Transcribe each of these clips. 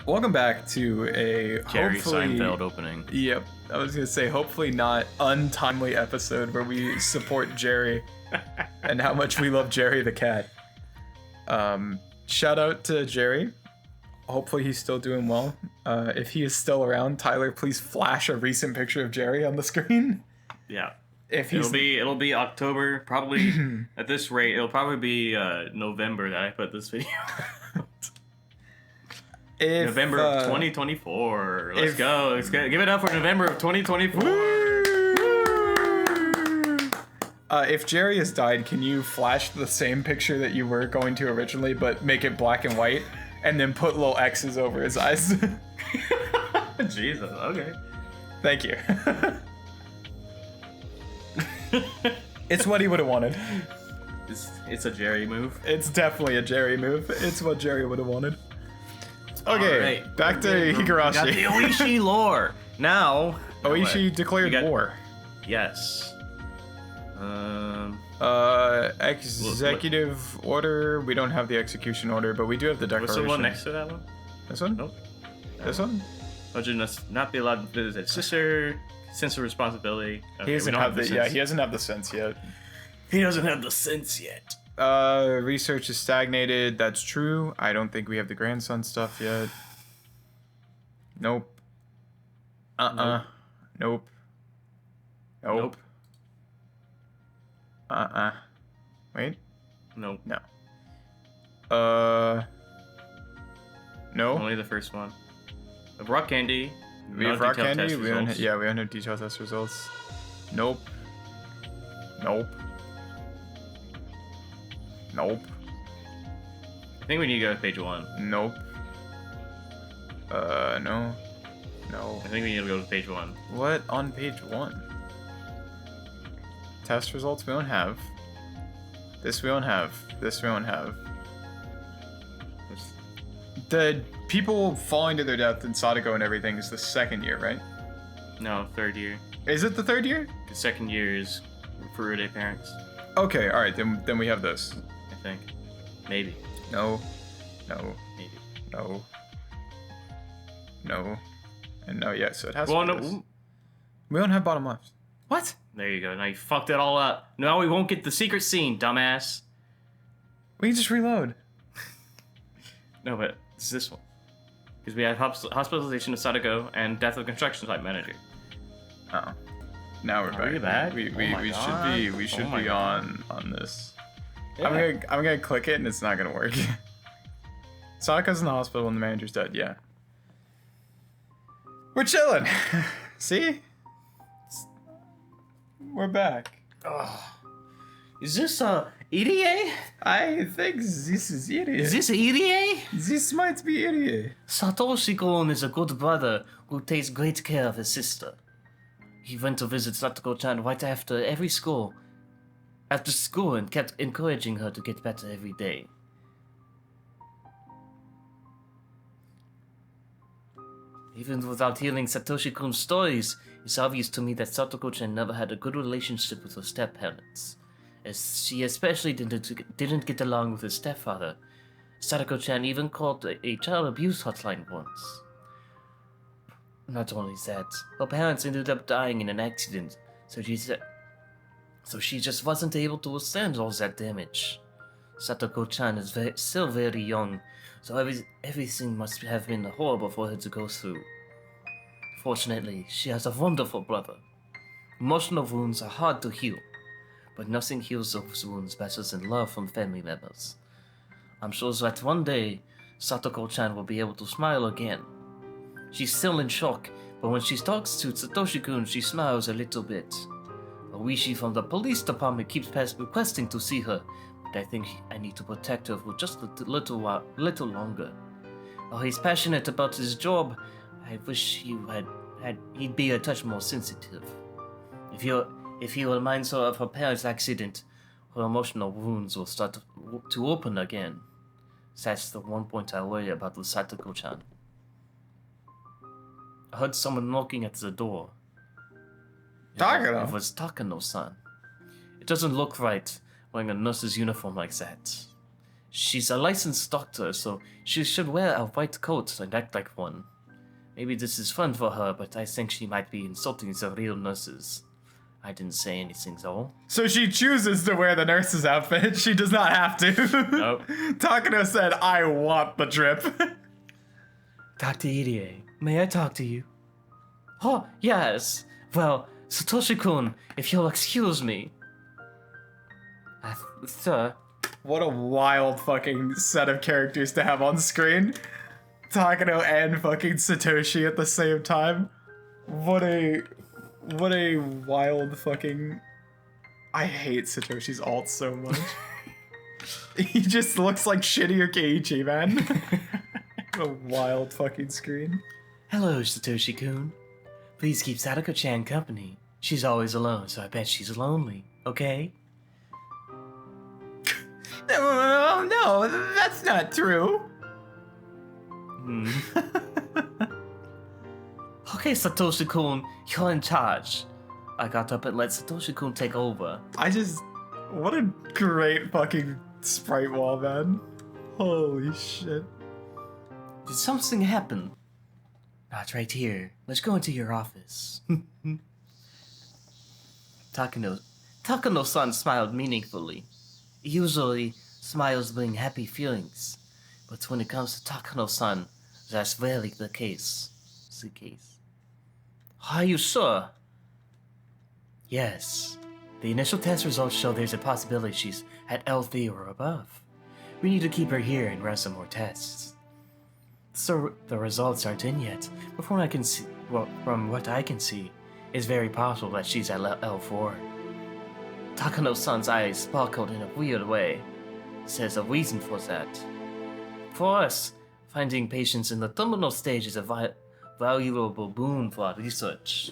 Welcome back to a Jerry hopefully... Seinfeld opening. Yep, I was gonna say hopefully not untimely episode where we support Jerry and how much we love Jerry the cat. Shout out to Jerry. Hopefully he's still doing well. If he is still around, Tyler, please flash a recent picture of Jerry on the screen. Yeah. If he's... It'll be October, probably. At this rate, it'll probably be November that I put this video out. November of 2024. Let's go. Let's go. Give it up for November of 2024. If Jerry has died, can you flash the same picture that you were going to originally, but make it black and white, and then put little X's over his eyes? Jesus. Okay. Thank you. It's what he would have wanted. It's a Jerry move. It's definitely a Jerry move. It's what Jerry would have wanted. Okay, right. back to Higurashi. Got the Oishi lore. Now... Oishi declared war. Yes. Executive order. We don't have the execution order, but we do have the declaration. What's the one next to that one? This one? Nope. This one? Legend must not be allowed to visit his sister. Sense of responsibility. Okay, he doesn't have the sense. Yeah, he doesn't have the sense yet. He doesn't have the sense yet. Research is stagnated. That's true. I don't think we have the grandson stuff yet. Nope. Nope. Nope. Wait. Nope. No. No. Only the first one. Of rock candy. We have rock candy. We don't have detailed test results. Nope. Nope. Nope. I think we need to go to page 1. Nope. No. No. I think we need to go to page 1. What on page 1? Test results we don't have. This we don't have. This we don't have. The people falling to their death in Sadako and everything is the second year, right? No, third year. Is it the third year? The second year is Furude parents. Okay, alright, then we have this. I think. Maybe. No. No. Maybe. No. No. And no, yeah, so it has well, to be this. We don't have bottom left. What? There you go. Now you fucked it all up. Now we won't get the secret scene, dumbass. We can just reload. No, but it's this one. Because we have hospitalization of Sadako and death of construction site manager. Oh. Now we're back. We back? We should be on this. Yeah. I'm gonna click it and it's not gonna work. Sadako's in the hospital and the manager's dead, yeah. We're chilling. See? We're back. Is this EDA? I think this is EDA. Is this EDA? This might be EDA. Satoshi-kun is a good brother who takes great care of his sister. He went to visit Satoko-chan right after school and kept encouraging her to get better every day. Even without hearing Satoshi-kun's stories, it's obvious to me that Satoko-chan never had a good relationship with her step-parents, as she especially didn't get along with her stepfather. Sadako-chan even called a child abuse hotline once. Not only that, her parents ended up dying in an accident, so she just wasn't able to withstand all that damage. Satoko-chan is still very young, so everything must have been horrible for her to go through. Fortunately, she has a wonderful brother. Emotional wounds are hard to heal, but nothing heals those wounds better than love from family members. I'm sure that one day, Satoko-chan will be able to smile again. She's still in shock, but when she talks to Satoshi-kun, she smiles a little bit. Oishi from the police department keeps requesting to see her, but I think I need to protect her for just a little longer. While he's passionate about his job, I wish he'd be a touch more sensitive. If he reminds her of her parents' accident, her emotional wounds will start to open again. That's the one point I worry about with Satoko-chan. I heard someone knocking at the door. Takano? It was Takano-san. It doesn't look right wearing a nurse's uniform like that. She's a licensed doctor, so she should wear a white coat and act like one. Maybe this is fun for her, but I think she might be insulting the real nurses. I didn't say anything, though. So she chooses to wear the nurse's outfit. She does not have to. Nope. Takano said, I want the drip. Dr. Irie, may I talk to you? Oh, yes. Well, Satoshi-kun, if you'll excuse me. Sir. What a wild fucking set of characters to have on screen. Takano and fucking Satoshi at the same time. What a wild fucking... I hate Satoshi's alt so much. He just looks like shittier Keiichi, man. A wild fucking screen. Hello, Satoshi-kun. Please keep Sadako-chan company. She's always alone, so I bet she's lonely, okay? Oh, no, that's not true. Okay, Satoshi-kun, you're in charge. I got up and let Satoshi-kun take over. What a great fucking sprite wall, man. Holy shit. Did something happen? Not right here. Let's go into your office. Takano-san smiled meaningfully. He usually smiles bring happy feelings, but when it comes to Takano-san, that's rarely the case. Are you sure? Yes. The initial test results show there's a possibility she's at L3 or above. We need to keep her here and run some more tests. So the results aren't in yet, but from what I can see, it's very possible that she's at L4. Takano-san's eyes sparkled in a weird way. There's a reason for that. For us, finding patients in the terminal stage is a valuable boon for our research.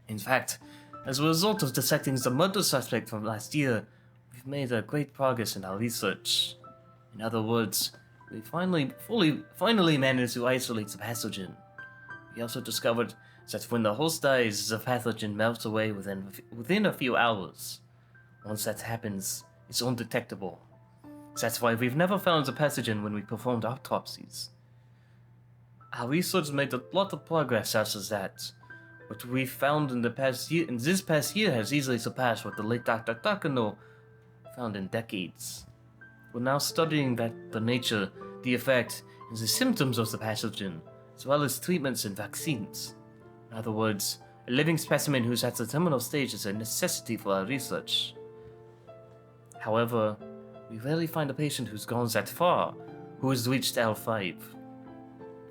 In fact, as a result of dissecting the murder suspect from last year, we've made a great progress in our research. In other words, we finally managed to isolate the pathogen. We also discovered that when the host dies, the pathogen melts away within a few hours. Once that happens, it's undetectable. That's why we've never found the pathogen when we performed autopsies. Our research made a lot of progress after that. What we found in this past year has easily surpassed what the late Dr. Takano found in decades. We're now studying the nature, the effect, and the symptoms of the pathogen, as well as treatments and vaccines. In other words, a living specimen who's at the terminal stage is a necessity for our research. However, we rarely find a patient who's gone that far, who has reached L5.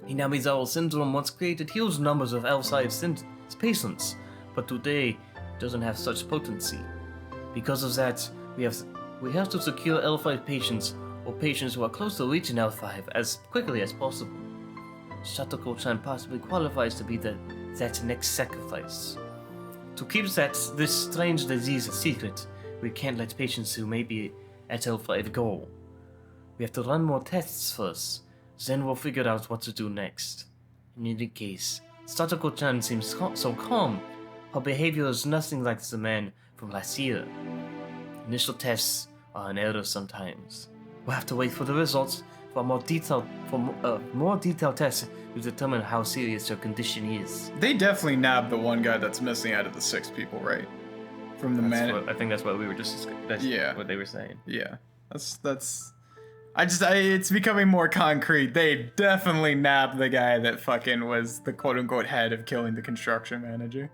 Hinamizawa syndrome once created huge numbers of L5 patients, but today it doesn't have such potency. Because of that, we have to secure L5 patients or patients who are close to reaching L5 as quickly as possible. Satoko-chan possibly qualifies to be that next sacrifice. To keep this strange disease a secret, we can't let patients who may be at L5 go. We have to run more tests first, then we'll figure out what to do next. In any case, Satoko-chan seems so calm. Her behavior is nothing like the man from last year. Initial tests are an error sometimes. We'll have to wait for the results for more detailed tests to determine how serious her condition is. They definitely nabbed the one guy that's missing out of the 6 people, right? From the man. I think that's what we were just. That's what they were saying. Yeah, that's. It's becoming more concrete. They definitely nabbed the guy that fucking was the quote-unquote head of killing the construction manager.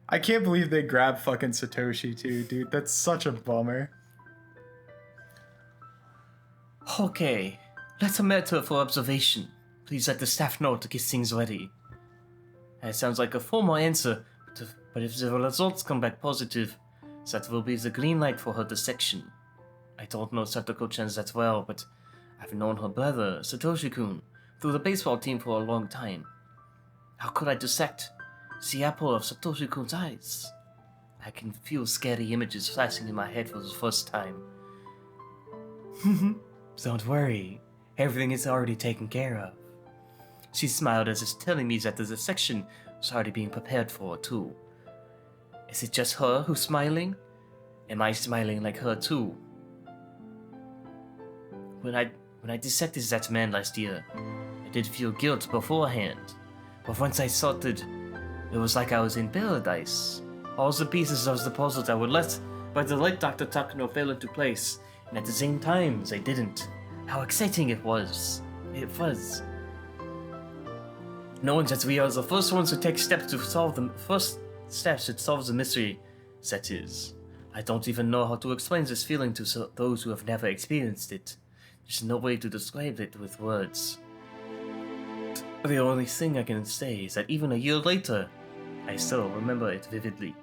I can't believe they grabbed fucking Satoshi too, dude. That's such a bummer. Okay, let's omit her for observation. Please let the staff know to get things ready. That sounds like a formal answer, but if the results come back positive, that will be the green light for her dissection. I don't know Satoko-chan that well, but I've known her brother, Satoshi-kun, through the baseball team for a long time. How could I dissect the apple of Satoshi-kun's eyes? I can feel scary images flashing in my head for the first time. Don't worry, everything is already taken care of. She smiled as if telling me that the dissection was already being prepared for, too. Is it just her who's smiling? Am I smiling like her, too? when I dissected that man last year, I did feel guilt beforehand. But once I sorted, it was like I was in paradise. All the pieces of the puzzle that were left by the late Dr. Takano fell into place, and at the same time they didn't. How exciting it was. It was. Knowing that we are the first ones who take steps to solve the mystery, that is. I don't even know how to explain this feeling to those who have never experienced it. There's no way to describe it with words. The only thing I can say is that even a year later, I still remember it vividly.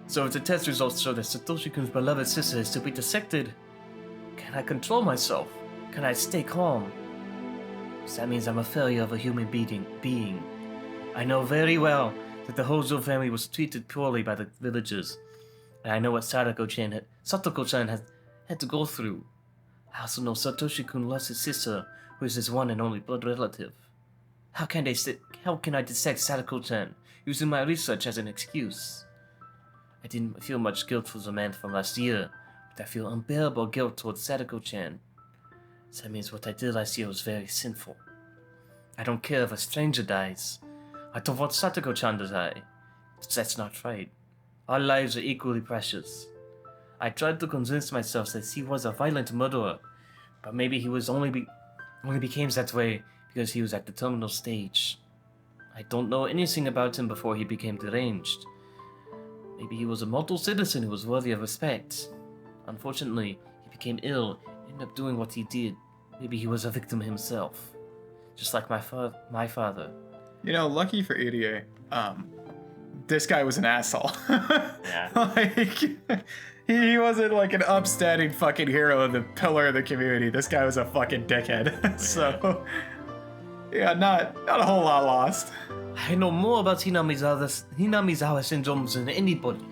So if the test results show that Satoshi-kun's beloved sister is to be dissected, can I control myself? Can I stay calm? That means I'm a failure of a human being. I know very well that the Hojo family was treated poorly by the villagers, and I know what Satoko-chan had to go through. I also know Satoshi-kun lost his sister, who is his one and only blood relative. How can I dissect Satoko-chan using my research as an excuse? I didn't feel much guilt for the man from last year, but I feel unbearable guilt towards Sadako-chan. That means what I did last year was very sinful. I don't care if a stranger dies. I don't want Satako-chan to die. That's not right. Our lives are equally precious. I tried to convince myself that he was a violent murderer, but maybe he was only became that way because he was at the terminal stage. I don't know anything about him before he became deranged. Maybe he was a model citizen who was worthy of respect. Unfortunately, he became ill and ended up doing what he did. Maybe he was a victim himself. Just like my father. You know, lucky for Irie, this guy was an asshole. Yeah. Like, he wasn't like an upstanding fucking hero, the pillar of the community. This guy was a fucking dickhead. So, yeah, not a whole lot lost. I know more about Hinamizawa syndrome than anybody.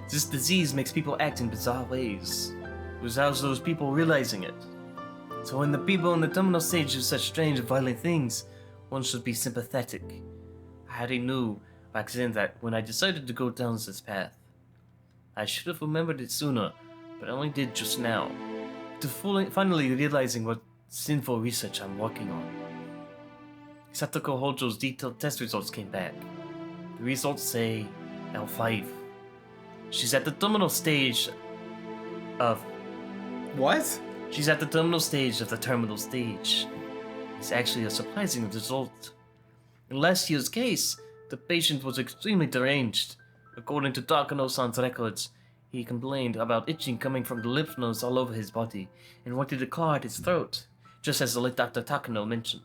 This disease makes people act in bizarre ways, without those people realizing it. So when the people in the terminal stage do such strange and violent things, one should be sympathetic. I already knew back then that when I decided to go down this path, I should have remembered it sooner, but I only did just now, to finally realizing what sinful research I'm working on. Satoko Hojo's detailed test results came back. The results say L5. She's at the terminal stage of... What? She's at the terminal stage of the terminal stage. It's actually a surprising result. In last year's case, the patient was extremely deranged. According to Takano-san's records, he complained about itching coming from the lymph nodes all over his body and wanted to claw at his throat, just as the late Dr. Takano mentioned.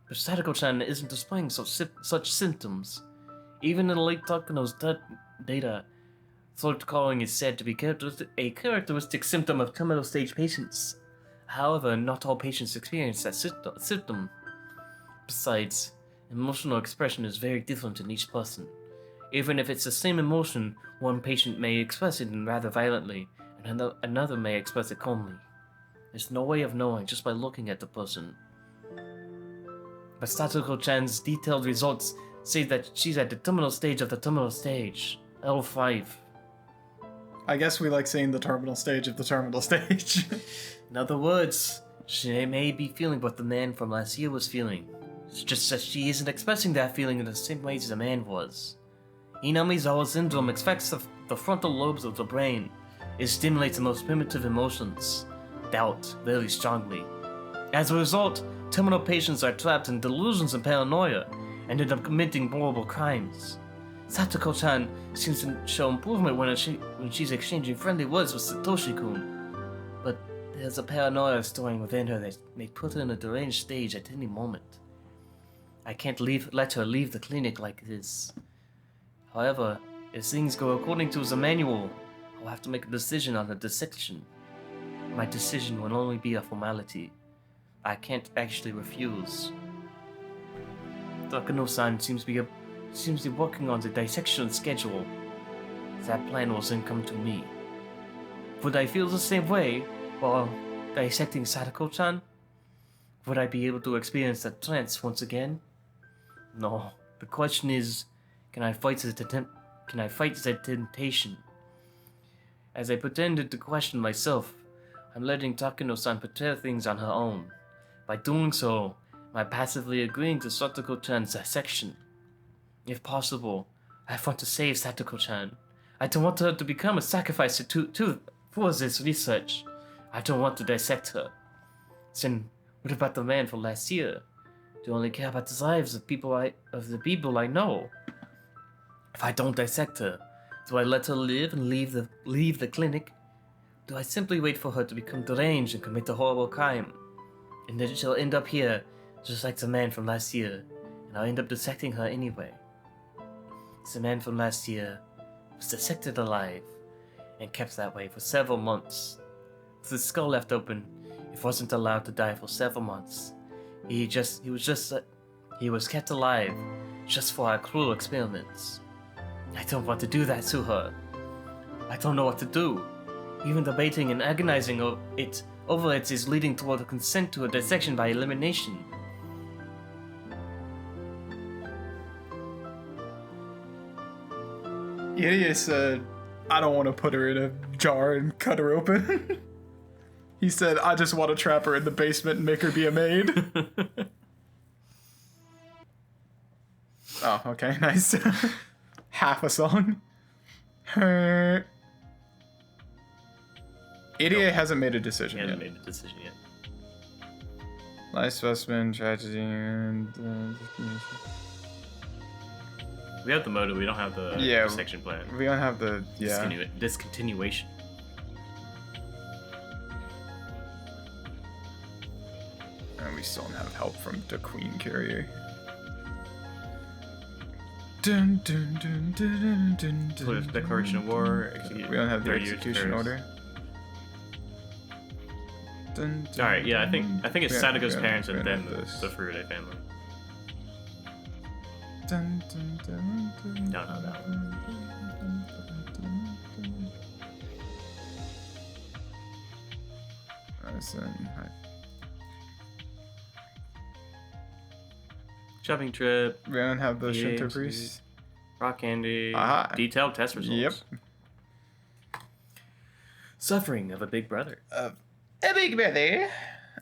But Sadako-chan isn't displaying such symptoms. Even in the late Takano's data, throat clawing is said to be a characteristic symptom of terminal stage patients. However, not all patients experience that symptom. Besides, emotional expression is very different in each person. Even if it's the same emotion, one patient may express it rather violently, and another may express it calmly. There's no way of knowing just by looking at the person. But Satoko-chan's detailed results say that she's at the terminal stage of the terminal stage, L5. I guess we like saying the terminal stage of the terminal stage. In other words, she may be feeling what the man from last year was feeling. It's just that she isn't expressing that feeling in the same ways the man was. Hinamizawa syndrome affects the frontal lobes of the brain. It stimulates the most primitive emotions, doubt, very strongly. As a result, terminal patients are trapped in delusions and paranoia, and end up committing horrible crimes. Satoko-chan seems to show improvement when she's exchanging friendly words with Satoshi-kun, but there's a paranoia storing within her that may put her in a deranged stage at any moment. I can't let her leave the clinic like this. However, if things go according to the manual, I'll have to make a decision on the dissection. My decision will only be a formality. I can't actually refuse. Takano-san seems to be working on the dissection schedule. That plan will then come to me. Would I feel the same way while dissecting Sadako-chan? Would I be able to experience that trance once again? No. The question is, can I fight the temptation? As I pretended to question myself, I'm letting Takano-san prepare things on her own. By doing so, I'm passively agreeing to Satoko-chan's dissection. If possible, I want to save Satoko-chan. I don't want her to become a sacrifice for this research. I don't want to dissect her. Then, what about the man from last year? Do I only care about the lives of the people I know? If I don't dissect her, do I let her live and leave the clinic? Do I simply wait for her to become deranged and commit a horrible crime? And then she'll end up here, just like the man from last year, and I'll end up dissecting her anyway. The man from last year was dissected alive, and kept that way for several months. With his skull left open, it wasn't allowed to die for several months. He was kept alive, just for our cruel experiments. I don't want to do that to her. I don't know what to do. Even debating and agonizing over it is leading toward a consent to a dissection by elimination. Idiot said, I don't want to put her in a jar and cut her open. He said, I just want to trap her in the basement and make her be a maid. Oh, okay, nice. Half a song. Her... Idiot hasn't made a decision yet. Life specimen, tragedy, and... We have the motive, we don't have the dissection plan. We don't have the... Yeah. Discontinuation. And we still don't have help from the Queen Carrier. Dun, dun, dun, dun, dun, dun, dun, Declaration of War. We don't have the execution order. Dun, dun, Alright, yeah, I think it's Sadako's parents and then this. the Furude family. Dun, dun, dun, dun, Don't know that one. Shopping trip. We don't have the Shinto priest. Rock candy. Aha. Detailed test results. Yep. Suffering of a big brother. A big brother.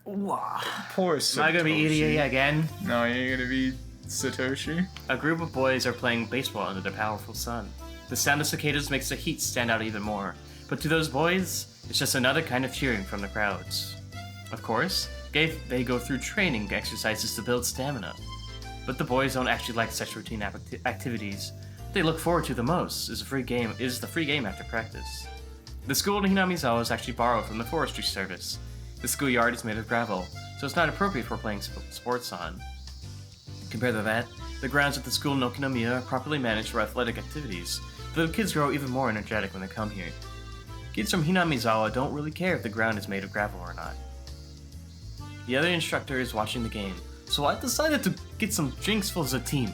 Wow. Poor Satoshi. Am I gonna be EDA again? No, you're gonna be Satoshi. A group of boys are playing baseball under the powerful sun. The sound of cicadas makes the heat stand out even more. But to those boys, it's just another kind of cheering from the crowds. Of course, they go through training exercises to build stamina. But the boys don't actually like such routine activities. What they look forward to the most is the free game after practice. The school in Hinamizawa is actually borrowed from the forestry service. The schoolyard is made of gravel, so it's not appropriate for playing sports on. Compared to that, the grounds at the school in Okinomiya are properly managed for athletic activities, but the kids grow even more energetic when they come here. Kids from Hinamizawa don't really care if the ground is made of gravel or not. The other instructor is watching the game, so I decided to get some drinks for the team.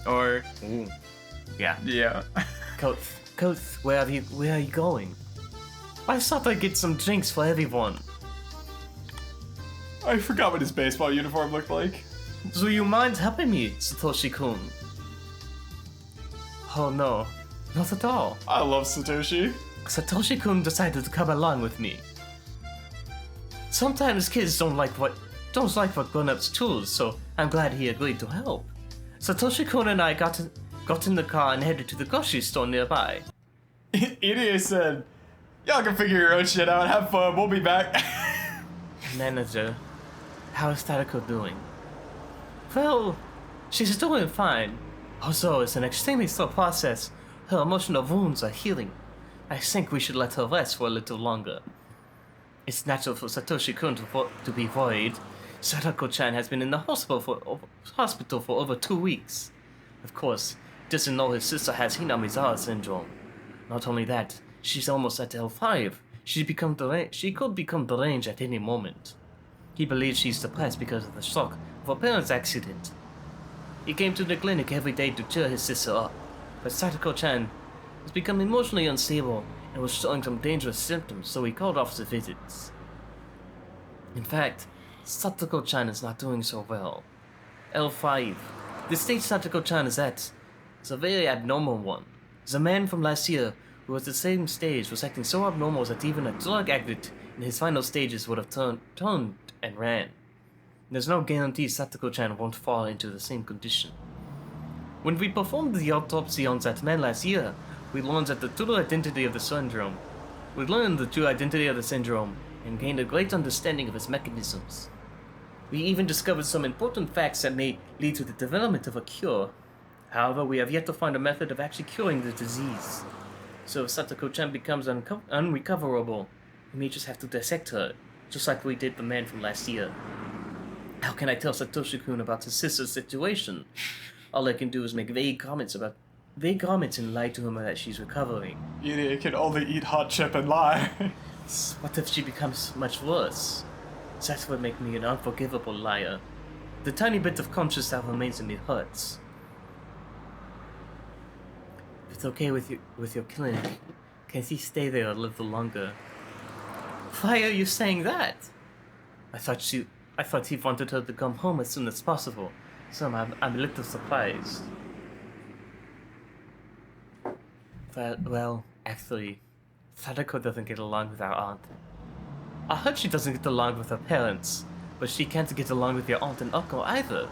Or... Ooh. Yeah. Yeah. Coach, where are you going? I thought I'd get some drinks for everyone. I forgot what his baseball uniform looked like. Do you mind helping me, Satoshi-kun? Oh no, not at all. I love Satoshi. Satoshi-kun decided to come along with me. Sometimes kids don't like what grown-ups choose, so I'm glad he agreed to help. Satoshi-kun and I got in the car and headed to the grocery store nearby. Idiot said, y'all can figure your own shit out, have fun, we'll be back. Manager, how is Tadako doing? Well, she's doing fine. Although it's an extremely slow process, her emotional wounds are healing. I think we should let her rest for a little longer. It's natural for Satoshi-kun to be worried. Sadako-chan has been in the hospital for over 2 weeks. Of course, he doesn't know his sister has Hinamizawa syndrome. Not only that, she's almost at L5. She could become deranged at any moment. He believes she's depressed because of the shock of her parents' accident. He came to the clinic every day to cheer his sister up, but Sadako-chan has become emotionally unstable and was showing some dangerous symptoms, so he called off the visits. In fact, Sadako-chan is not doing so well. L5. The stage Sadako-chan is at is a very abnormal one. The man from last year who was the same stage was acting so abnormal that even a drug addict In his final stages would have turned and ran. There's no guarantee Satoko-chan won't fall into the same condition. When we performed the autopsy on that man last year, we learned the true identity of the syndrome. We learned the true identity of the syndrome and gained a great understanding of its mechanisms. We even discovered some important facts that may lead to the development of a cure. However, we have yet to find a method of actually curing the disease. So if Satoko-chan becomes unrecoverable, we may just have to dissect her, just like we did the man from last year. How can I tell Satoshi-kun about his sister's situation? All I can do is make vague comments and lie to him that she's recovering. Idiot can only eat hot chip and lie. What if she becomes much worse? That would make me an unforgivable liar. The tiny bit of conscience that remains in me hurts. If it's okay with your clinic, can he stay there a little longer? Why are you saying that? I thought he wanted her to come home as soon as possible, so I'm a little surprised. Well, actually, Sadako doesn't get along with our aunt. I heard she doesn't get along with her parents, but she can't get along with your aunt and uncle either.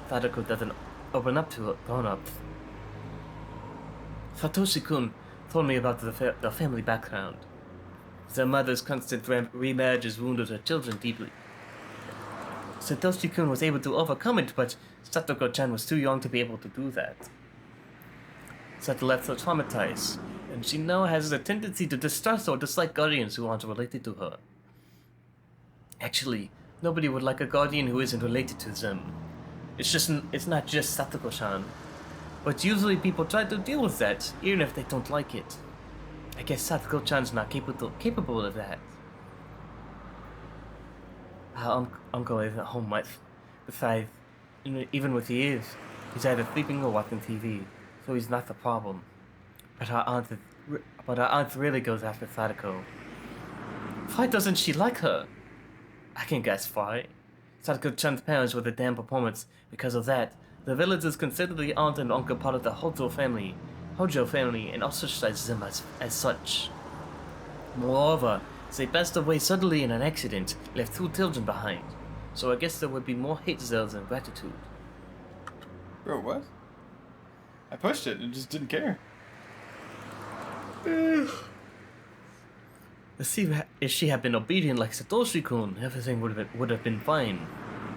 Sadako doesn't open up to her grown-ups. Satoshi-kun told me about the family background. Their mother's constant remarriages wounded her children deeply. Satoshi-kun was able to overcome it, but Satoko-chan was too young to be able to do that. That left her traumatized, and she now has a tendency to distrust or dislike guardians who aren't related to her. Actually, nobody would like a guardian who isn't related to them. It's not just Satoko-chan. But usually people try to deal with that, even if they don't like it. I guess Satoko-chan's not capable of that. Our uncle isn't home much. Besides, even when he is, he's either sleeping or watching TV, so he's not the problem. But our aunt really goes after Sadako. Why doesn't she like her? I can guess why. Sadako-chan's parents were the damn performance. Because of that, the villagers consider the aunt and uncle part of the Hojo family, and ostracize them as such. Moreover, they passed away suddenly in an accident, left 2 children behind. So I guess there would be more hate there than gratitude. Bro, what? I pushed it and just didn't care. If she had been obedient like Satoshi-kun, everything would have been fine.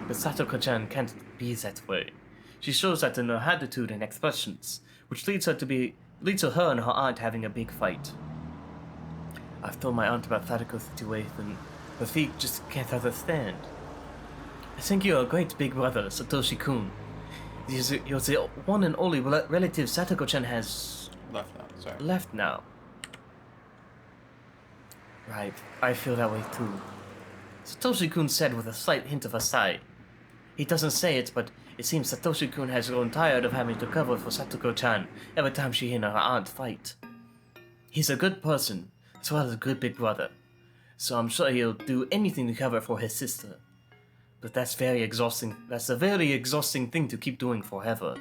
But Satoko-chan can't be that way. She shows that in her attitude and expressions, which leads to her and her aunt having a big fight. I've told my aunt about Sadako's situation, but she just can't understand. I think you're a great big brother, Satoshi-kun. You're the one and only relative Satoko-chan has left now. Right, I feel that way too. Satoshi-kun said with a slight hint of a sigh. He doesn't say it, but it seems Satoshi-kun has grown tired of having to cover for Satoko-chan every time she and her aunt fight. He's a good person, as well as a good big brother, so I'm sure he'll do anything to cover for his sister. But that's very exhausting. That's a very exhausting thing to keep doing forever.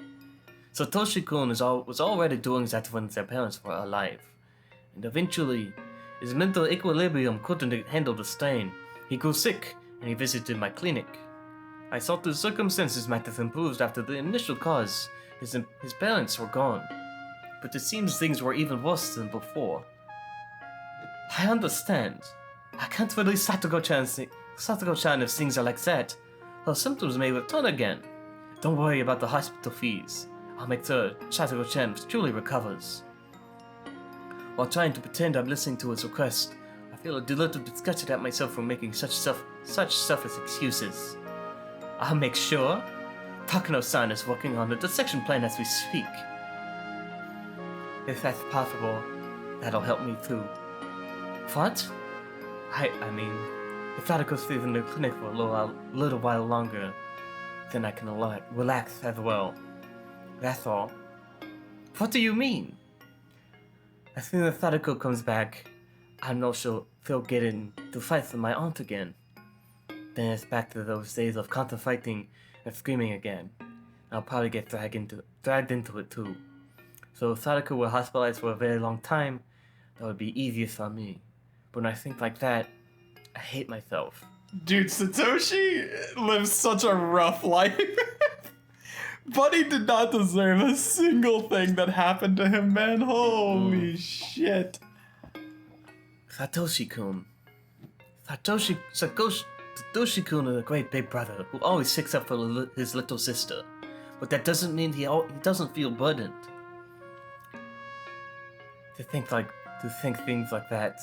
Satoshi-kun was already doing that when their parents were alive, and eventually, his mental equilibrium couldn't handle the strain. He grew sick, and he visited my clinic. I thought the circumstances might have improved after the initial cause. His parents were gone, but it seems things were even worse than before. I understand. I can't release Satoko-chan if things are like that. Her symptoms may return again. Don't worry about the hospital fees. I'll make sure Satoko-chan truly recovers. While trying to pretend I'm listening to his request, I feel a little disgusted at myself for making such selfish excuses. I'll make sure. Takano-san is working on the dissection plan as we speak. If that's possible, that'll help me too. What? I mean, if Sadako stays in the clinic for a little while longer, then I can relax as well. That's all. What do you mean? As soon as Sadako comes back, I know she'll get into fights with my aunt again. Then it's back to those days of constant fighting and screaming again. I'll probably get dragged into it too. So if Sadako were hospitalized for a very long time, that would be easiest on me. But when I think like that, I hate myself. Dude, Satoshi lives such a rough life. Buddy did not deserve a single thing that happened to him, man. Holy shit. Satoshi-kun. Satoshi-kun is a great big brother who always sticks up for his little sister. But that doesn't mean he doesn't feel burdened. To think things like that.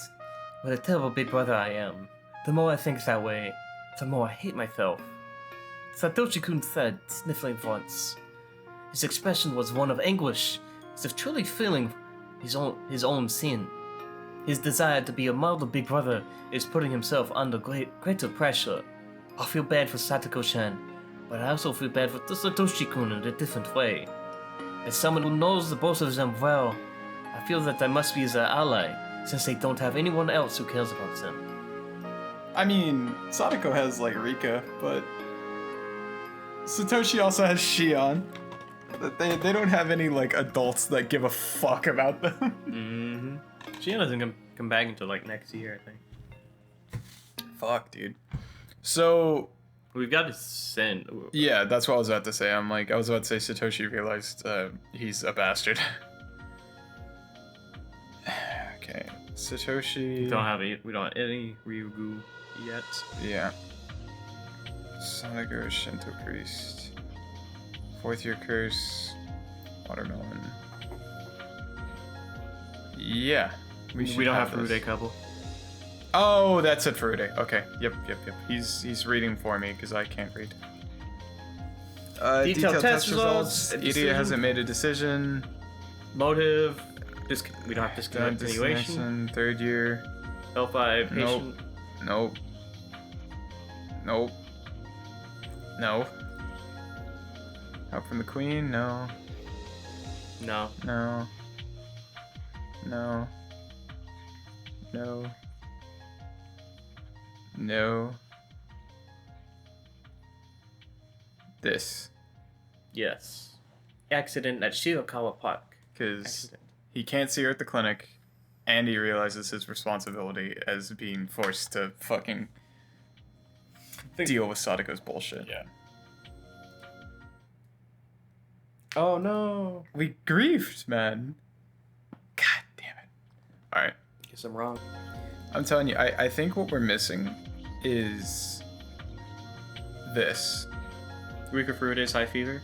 What a terrible big brother I am. The more I think that way, the more I hate myself. Satoshi-kun said, sniffling once. His expression was one of anguish, as if truly feeling his own sin. His desire to be a model big brother is putting himself under greater pressure. I feel bad for Satoko-chan, but I also feel bad for Satoshi-kun in a different way. As someone who knows the both of them well, I feel that I must be their ally, since they don't have anyone else who cares about them. I mean, Sadako has, like, Rika, but Satoshi also has Shion. They don't have any, like, adults that give a fuck about them. Mm-hmm. She doesn't come back until, like, next year, I think. Fuck, dude. So... We've got to send... Yeah, that's what I was about to say. I was about to say Satoshi realized he's a bastard. Okay, Satoshi... We don't have any Ryugu yet. Yeah. Sadako, Shinto Priest. 4th year curse. Watermelon. Yeah. We don't have Furude couple. Oh, that's it, Furude. Okay. Yep. He's reading for me because I can't read. Detailed test results. Idiot hasn't made a decision. Motive. We don't have discontinuation. 3rd year. L5 patient. Nope. Help from the queen? No. This. Yes. Accident at Shirakawa Park. Because he can't see her at the clinic, and he realizes his responsibility as being forced to fucking deal with Sadako's bullshit. Yeah. Oh no. We grieved, man. God damn it. Alright. Guess I'm wrong. I'm telling you, I think what we're missing is this. Rika Furude's high fever?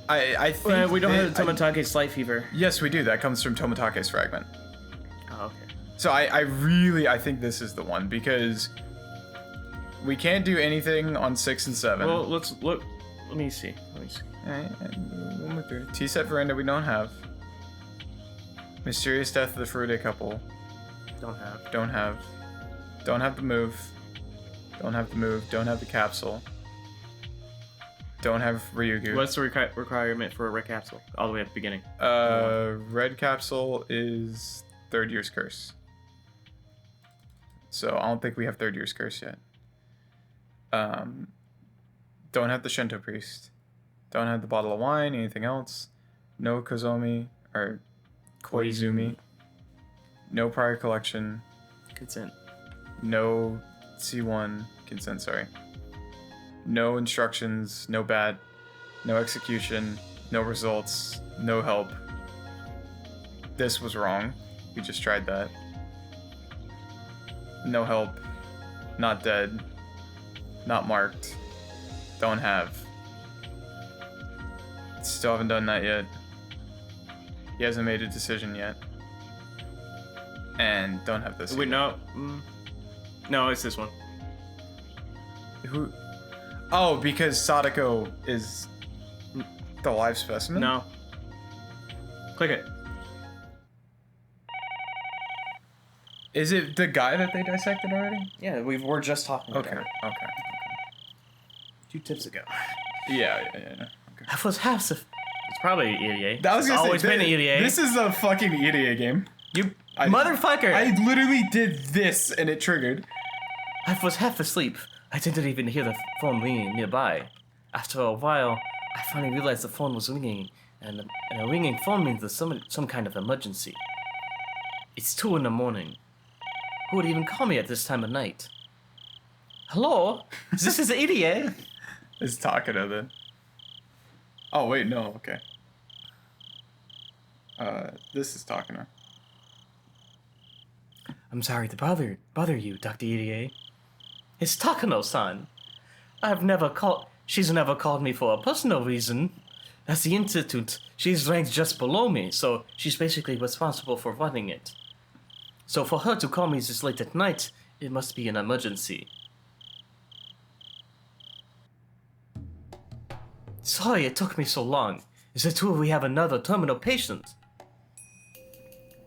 I think well, we don't have Tomatake's slight fever. Yes, we do. That comes from Tomatake's fragment. Oh, okay. So I think this is the one, because we can't do anything on 6 and 7. Well, let's look. Let me see. Alright, we'll move through. T-set veranda we don't have. Mysterious death of the Furude couple. Don't have the move. Don't have the capsule. Don't have Ryugu. What's the requirement for a red capsule? All the way at the beginning. Red capsule is 3rd year's curse. So I don't think we have 3rd year's curse yet. Don't have the Shinto priest. Don't have the bottle of wine. Anything else? No Koizumi or Koizumi. No prior collection. Consent. No C1 consent. Sorry. No instructions. No bad. No execution. No results. No help. This was wrong. We just tried that. No help. Not dead. Not marked. Don't have. Still haven't done that yet. He hasn't made a decision yet. And don't have this. Wait, no. No, it's this one. Who? Oh, because Sadako is the live specimen? No. Click it. Is it the guy that they dissected already? Yeah, we're just talking about it. Okay. 2 tips ago. Yeah. Okay. That was half of... It's probably EDA. That was it's always been EDA. This is a fucking EDA game. Motherfucker! I literally did this and it triggered. I was half asleep. I didn't even hear the phone ringing nearby. After a while, I finally realized the phone was ringing, and a ringing phone means there's some kind of emergency. It's 2 in the morning. Who would even call me at this time of night? Hello? This is Irie. It's Takano then. Oh wait, no, okay. This is Takano. I'm sorry to bother you, Dr. Irie. It's Takano-san. She's never called me for a personal reason. As the institute, she's ranked just below me, so she's basically responsible for running it. So for her to call me this late at night, it must be an emergency. Sorry it took me so long. Is it true we have another terminal patient?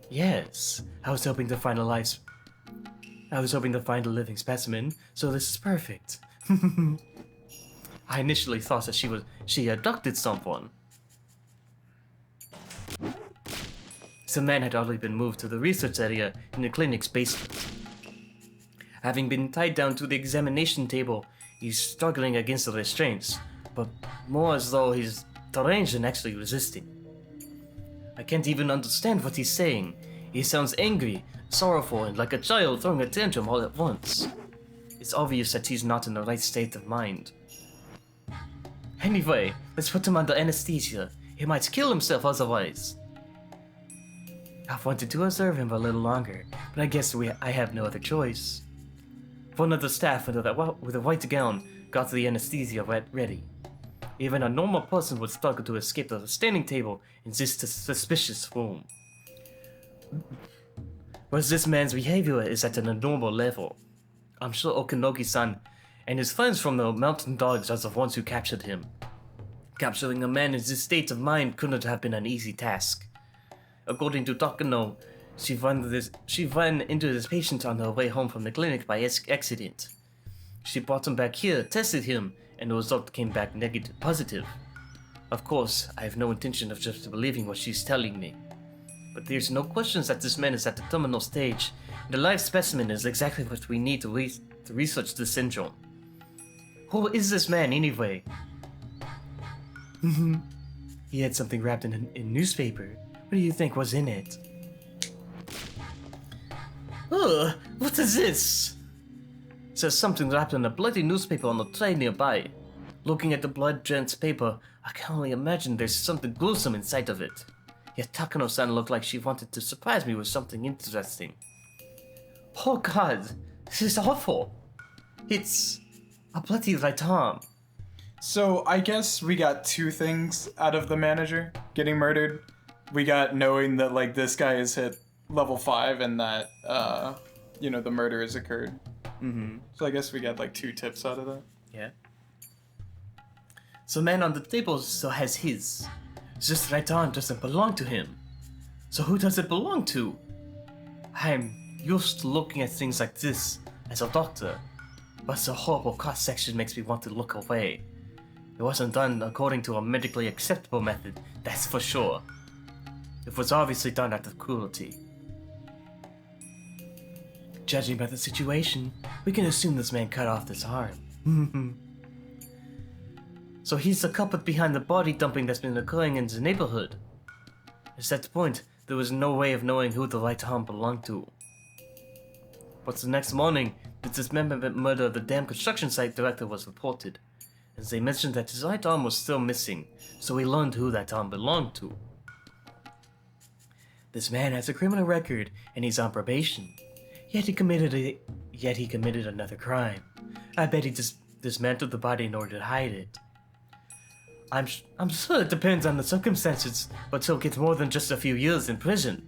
Yes, I was hoping to find a living specimen, so this is perfect. I initially thought that she abducted someone. The man had already been moved to the research area in the clinic's basement. Having been tied down to the examination table, he's struggling against the restraints, but more as though he's deranged than actually resisting. I can't even understand what he's saying. He sounds angry, sorrowful, and like a child throwing a tantrum all at once. It's obvious that he's not in the right state of mind. Anyway, let's put him under anesthesia. He might kill himself otherwise. I've wanted to observe him a little longer, but I guess I have no other choice. One of the staff with a white gown got the anesthesia ready. Even a normal person would struggle to escape the standing table in this suspicious room. Whereas this man's behavior is at an abnormal level. I'm sure Okinogi-san and his friends from the Mountain Dogs are the ones who captured him. Capturing a man in this state of mind couldn't have been an easy task. According to Takano, she ran into this patient on her way home from the clinic by accident. She brought him back here, tested him, and the result came back positive. Of course, I have no intention of just believing what she's telling me. But there's no question that this man is at the terminal stage. The live specimen is exactly what we need to research the syndrome. Who is this man anyway? He had something wrapped in a newspaper. What do you think was in it? Ugh, what is this? Says something wrapped in a bloody newspaper on the tray nearby. Looking at the blood-drenched paper, I can only imagine there's something gruesome inside of it. Yet Takano-san looked like she wanted to surprise me with something interesting. Oh god, this is awful. It's a bloody right arm. So I guess we got two things out of the manager getting murdered. We got knowing that like this guy has hit level 5 and that the murder has occurred. Mm-hmm. So I guess we got like 2 tips out of that. Yeah. So man on the table still has his. This right arm doesn't belong to him. So who does it belong to? I'm used to looking at things like this as a doctor, but the horrible cross-section makes me want to look away. It wasn't done according to a medically acceptable method, that's for sure. It was obviously done out of cruelty. Judging by the situation, we can assume this man cut off this arm. So he's the culprit behind the body dumping that's been occurring in the neighborhood. At that point, there was no way of knowing who the right arm belonged to. But the next morning, the dismemberment murder of the damn construction site director was reported, and they mentioned that his right arm was still missing, so we learned who that arm belonged to. This man has a criminal record, and he's on probation. Yet he committed another crime. I bet he dismantled the body in order to hide it. I'm sure it depends on the circumstances, but he'll get more than just a few years in prison.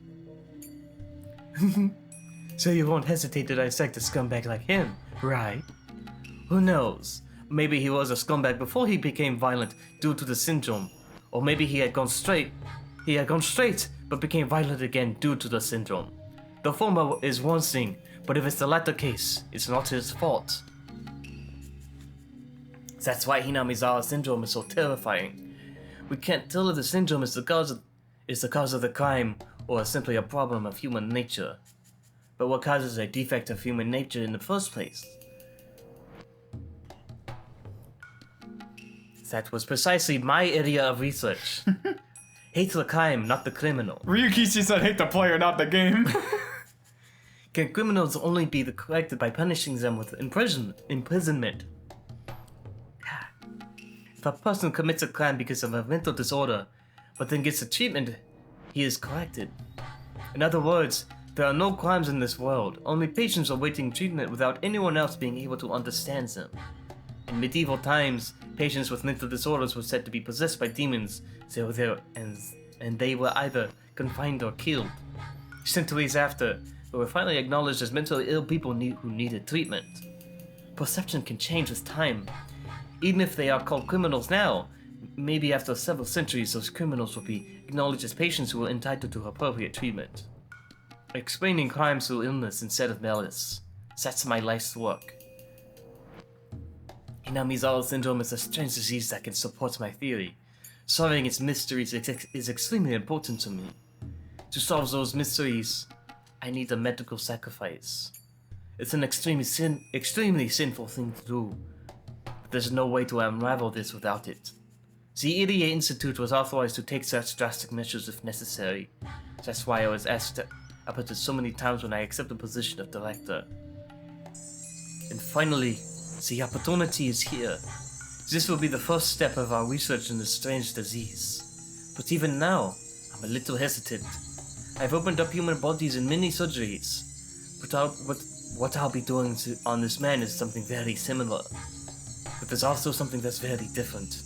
So you won't hesitate to dissect a scumbag like him, right? Who knows? Maybe he was a scumbag before he became violent due to the syndrome, or maybe he had gone straight, but became violent again due to the syndrome. The former is one thing, but if it's the latter case, it's not his fault. That's why Hinamizawa syndrome is so terrifying. We can't tell if the syndrome is the cause of the crime or simply a problem of human nature. But what causes a defect of human nature in the first place? That was precisely my area of research. Hate the crime, not the criminal. Ryukishi said hate the player, not the game. Can criminals only be corrected by punishing them with imprisonment? If a person commits a crime because of a mental disorder, but then gets a treatment, he is corrected. In other words, there are no crimes in this world, only patients awaiting treatment without anyone else being able to understand them. In medieval times, patients with mental disorders were said to be possessed by demons, and they were either confined or killed. Centuries after, they were finally acknowledged as mentally ill people who needed treatment. Perception can change with time. Even if they are called criminals now, maybe after several centuries those criminals will be acknowledged as patients who are entitled to appropriate treatment. Explaining crimes through illness instead of malice. That's my life's work. Hinamizawa syndrome is a strange disease that can support my theory. Solving its mysteries is extremely important to me. To solve those mysteries, I need a medical sacrifice. It's an extremely sinful thing to do, but there's no way to unravel this without it. The EDA Institute was authorized to take such drastic measures if necessary. That's why I was asked up to so many times when I accepted the position of director. And finally, the opportunity is here. This will be the first step of our research in this strange disease. But even now, I'm a little hesitant. I've opened up human bodies in many surgeries, but what I'll be doing on this man is something very similar. But there's also something that's very different.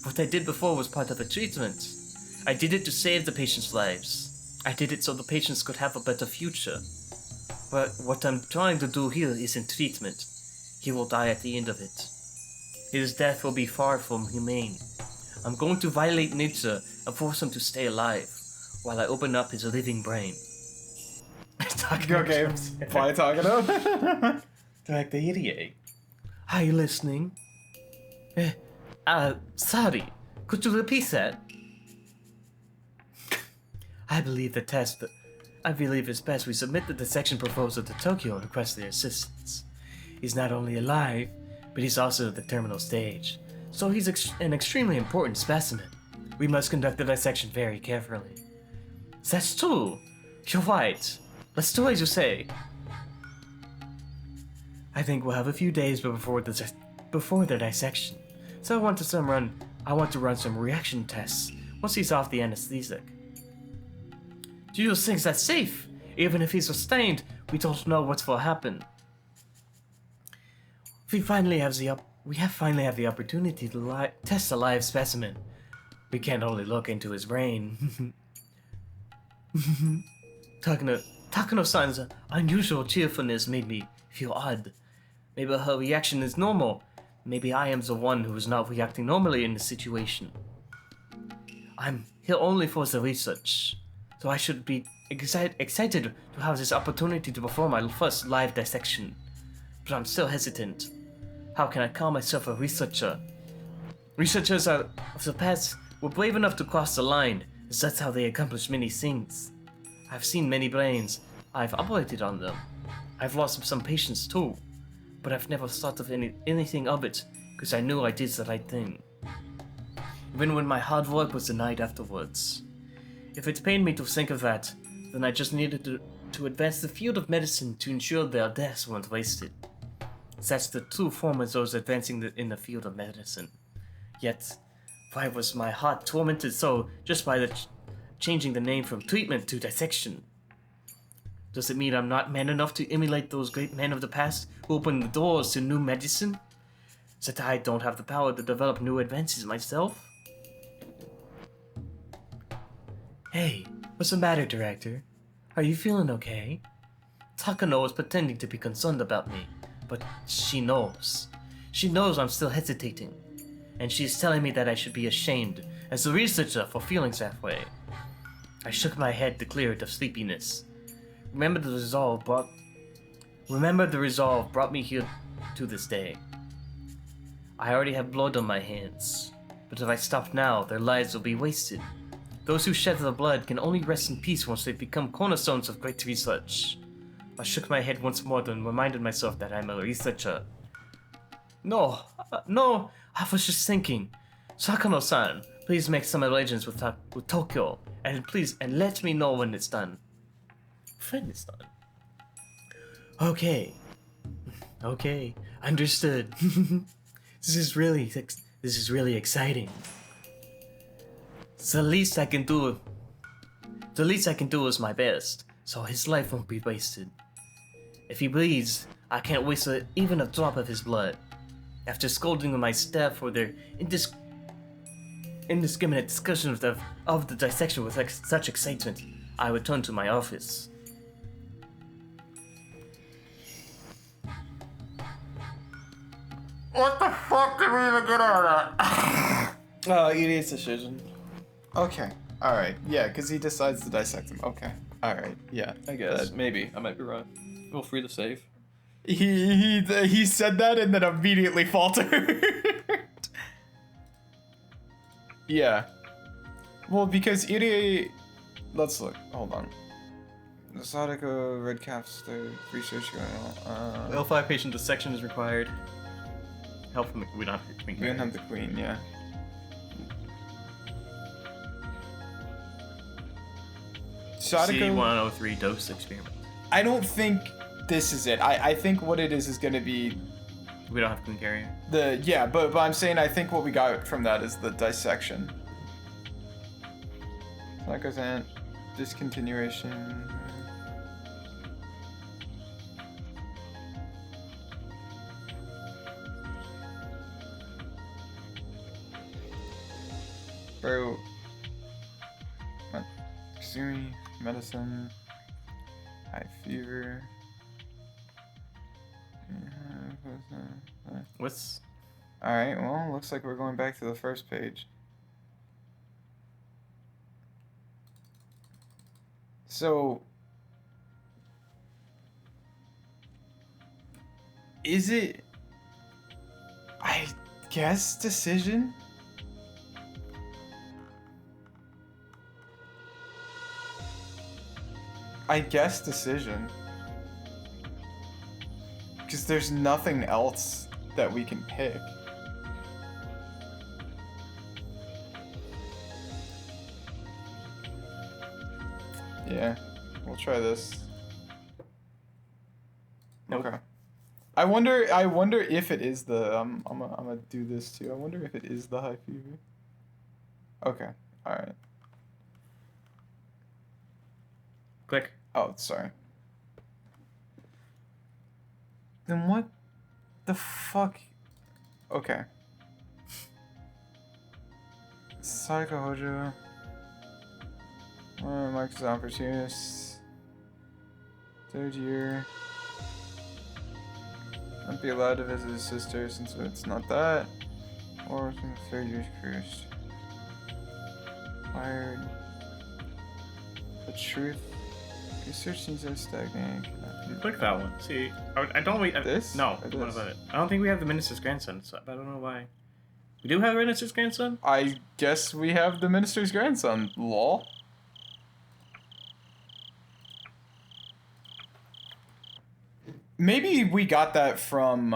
What I did before was part of a treatment. I did it to save the patients' lives. I did it so the patients could have a better future. But what I'm trying to do here isn't treatment. He will die at the end of it. His death will be far from humane. I'm going to violate nature and force him to stay alive, while I open up his living brain. Okay, bye Takano. Director Hirie. Are you listening? Sorry. Could you repeat that? I believe it's best we submit the dissection proposal to Tokyo and request their assistance. He's not only alive, but he's also at the terminal stage, so he's an extremely important specimen. We must conduct the dissection very carefully. That's true. You're right. Let's do as you say. I think we'll have a few days before the dissection, so I want to run some reaction tests once he's off the anesthetic. Do you think that's safe? Even if he's sustained, we don't know what will happen. We finally have the opportunity to test a live specimen. We can't only look into his brain. Takano-san's unusual cheerfulness made me feel odd. Maybe her reaction is normal. Maybe I am the one who is not reacting normally in this situation. I'm here only for the research, so I should be excited to have this opportunity to perform my first live dissection. But I'm still hesitant. How can I call myself a researcher? Researchers of the past were brave enough to cross the line, as that's how they accomplish many things. I've seen many brains. I've operated on them. I've lost some patients too, but I've never thought of anything of it because I knew I did the right thing. Even when my hard work was denied afterwards. If it pained me to think of that, then I just needed to advance the field of medicine to ensure their deaths weren't wasted. That's the true form of those advancing in the field of medicine. Yet, why was my heart tormented so just by changing the name from treatment to dissection? Does it mean I'm not man enough to emulate those great men of the past who opened the doors to new medicine? That I don't have the power to develop new advances myself? Hey, what's the matter, Director? Are you feeling okay? Takano was pretending to be concerned about me, but she knows. She knows I'm still hesitating, and she's telling me that I should be ashamed as a researcher for feeling that way. I shook my head to clear it of sleepiness. Remember the resolve brought me here to this day. I already have blood on my hands, but if I stop now, their lives will be wasted. Those who shed their blood can only rest in peace once they become cornerstones of great research. I shook my head once more and reminded myself that I'm a researcher. No, I was just thinking. Sakano-san, please make some arrangements with Tokyo, and let me know when it's done. When it's done? Okay. Okay. Understood. This is really exciting. So the least I can do is my best, so his life won't be wasted. If he bleeds, I can't waste even a drop of his blood. After scolding my staff for their indiscriminate discussion of the dissection with such excitement, I return to my office. What the fuck did we even get out of that? Idiot's decision. Okay. Alright. Yeah, because he decides to dissect him. Okay. Alright. Yeah. I guess. Maybe. I might be wrong. Feel free to save. He said that and then immediately faltered. Yeah. Well, because Iri... Let's look. Hold on. The Sadako Red Caps, the research going on. L5 patient dissection is required. Help from we don't have the queen. We don't have the queen, yeah. Sadako... C103 dose experiment. I don't think this is it. I think what it is gonna be... We don't have queen carrier. Yeah, but I'm saying I think what we got from that is the dissection. Sadako's aunt, discontinuation... Bro, Matsuri, medicine, high fever. What's... Alright, well, looks like we're going back to the first page. So, is it, I guess, decision? I guess decision. Because there's nothing else that we can pick. Yeah, we'll try this. Nope. Okay. I wonder if it is the I'm gonna do this too. I wonder if it is the high fever. Okay. All right. Click. Oh, sorry. Then what the fuck? Okay. Psycho Hojo. Marcus Opportunist. Third year. Not be allowed to visit his sister since it's not that. Or from the third year's cursed. Wired. The truth. Research seems so stagnant. Click that one. See, I don't wait. This? No, Or the one this? above it. I don't think we have the minister's grandson. So I don't know why. We do have the minister's grandson. I guess we have the minister's grandson. Lol. Maybe we got that from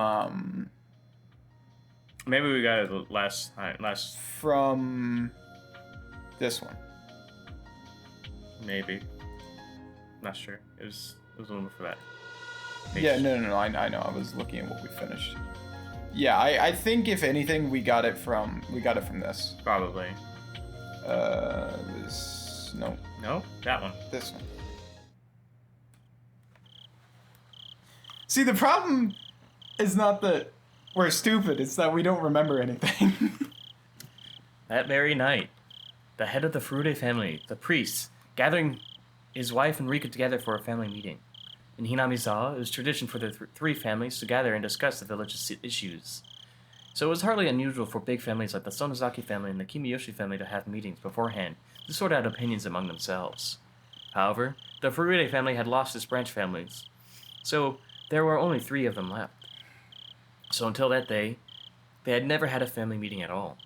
Maybe we got it last time. from this one. Maybe. Not sure. It was a little bit for that. Yeah, no. I know. I was looking at what we finished. Yeah, I think if anything, we got it from this. Probably. This no, No, that one. this one. See, the problem is not that we're stupid; it's that we don't remember anything. That very night, the head of the Furude family, the priest, gathering his wife and Rika together for a family meeting. In Hinamizawa, it was tradition for the three families to gather and discuss the village's issues. So it was hardly unusual for big families like the Sonozaki family and the Kimiyoshi family to have meetings beforehand to sort out opinions among themselves. However, the Furude family had lost its branch families, so there were only 3 of them left. So until that day, they had never had a family meeting at all.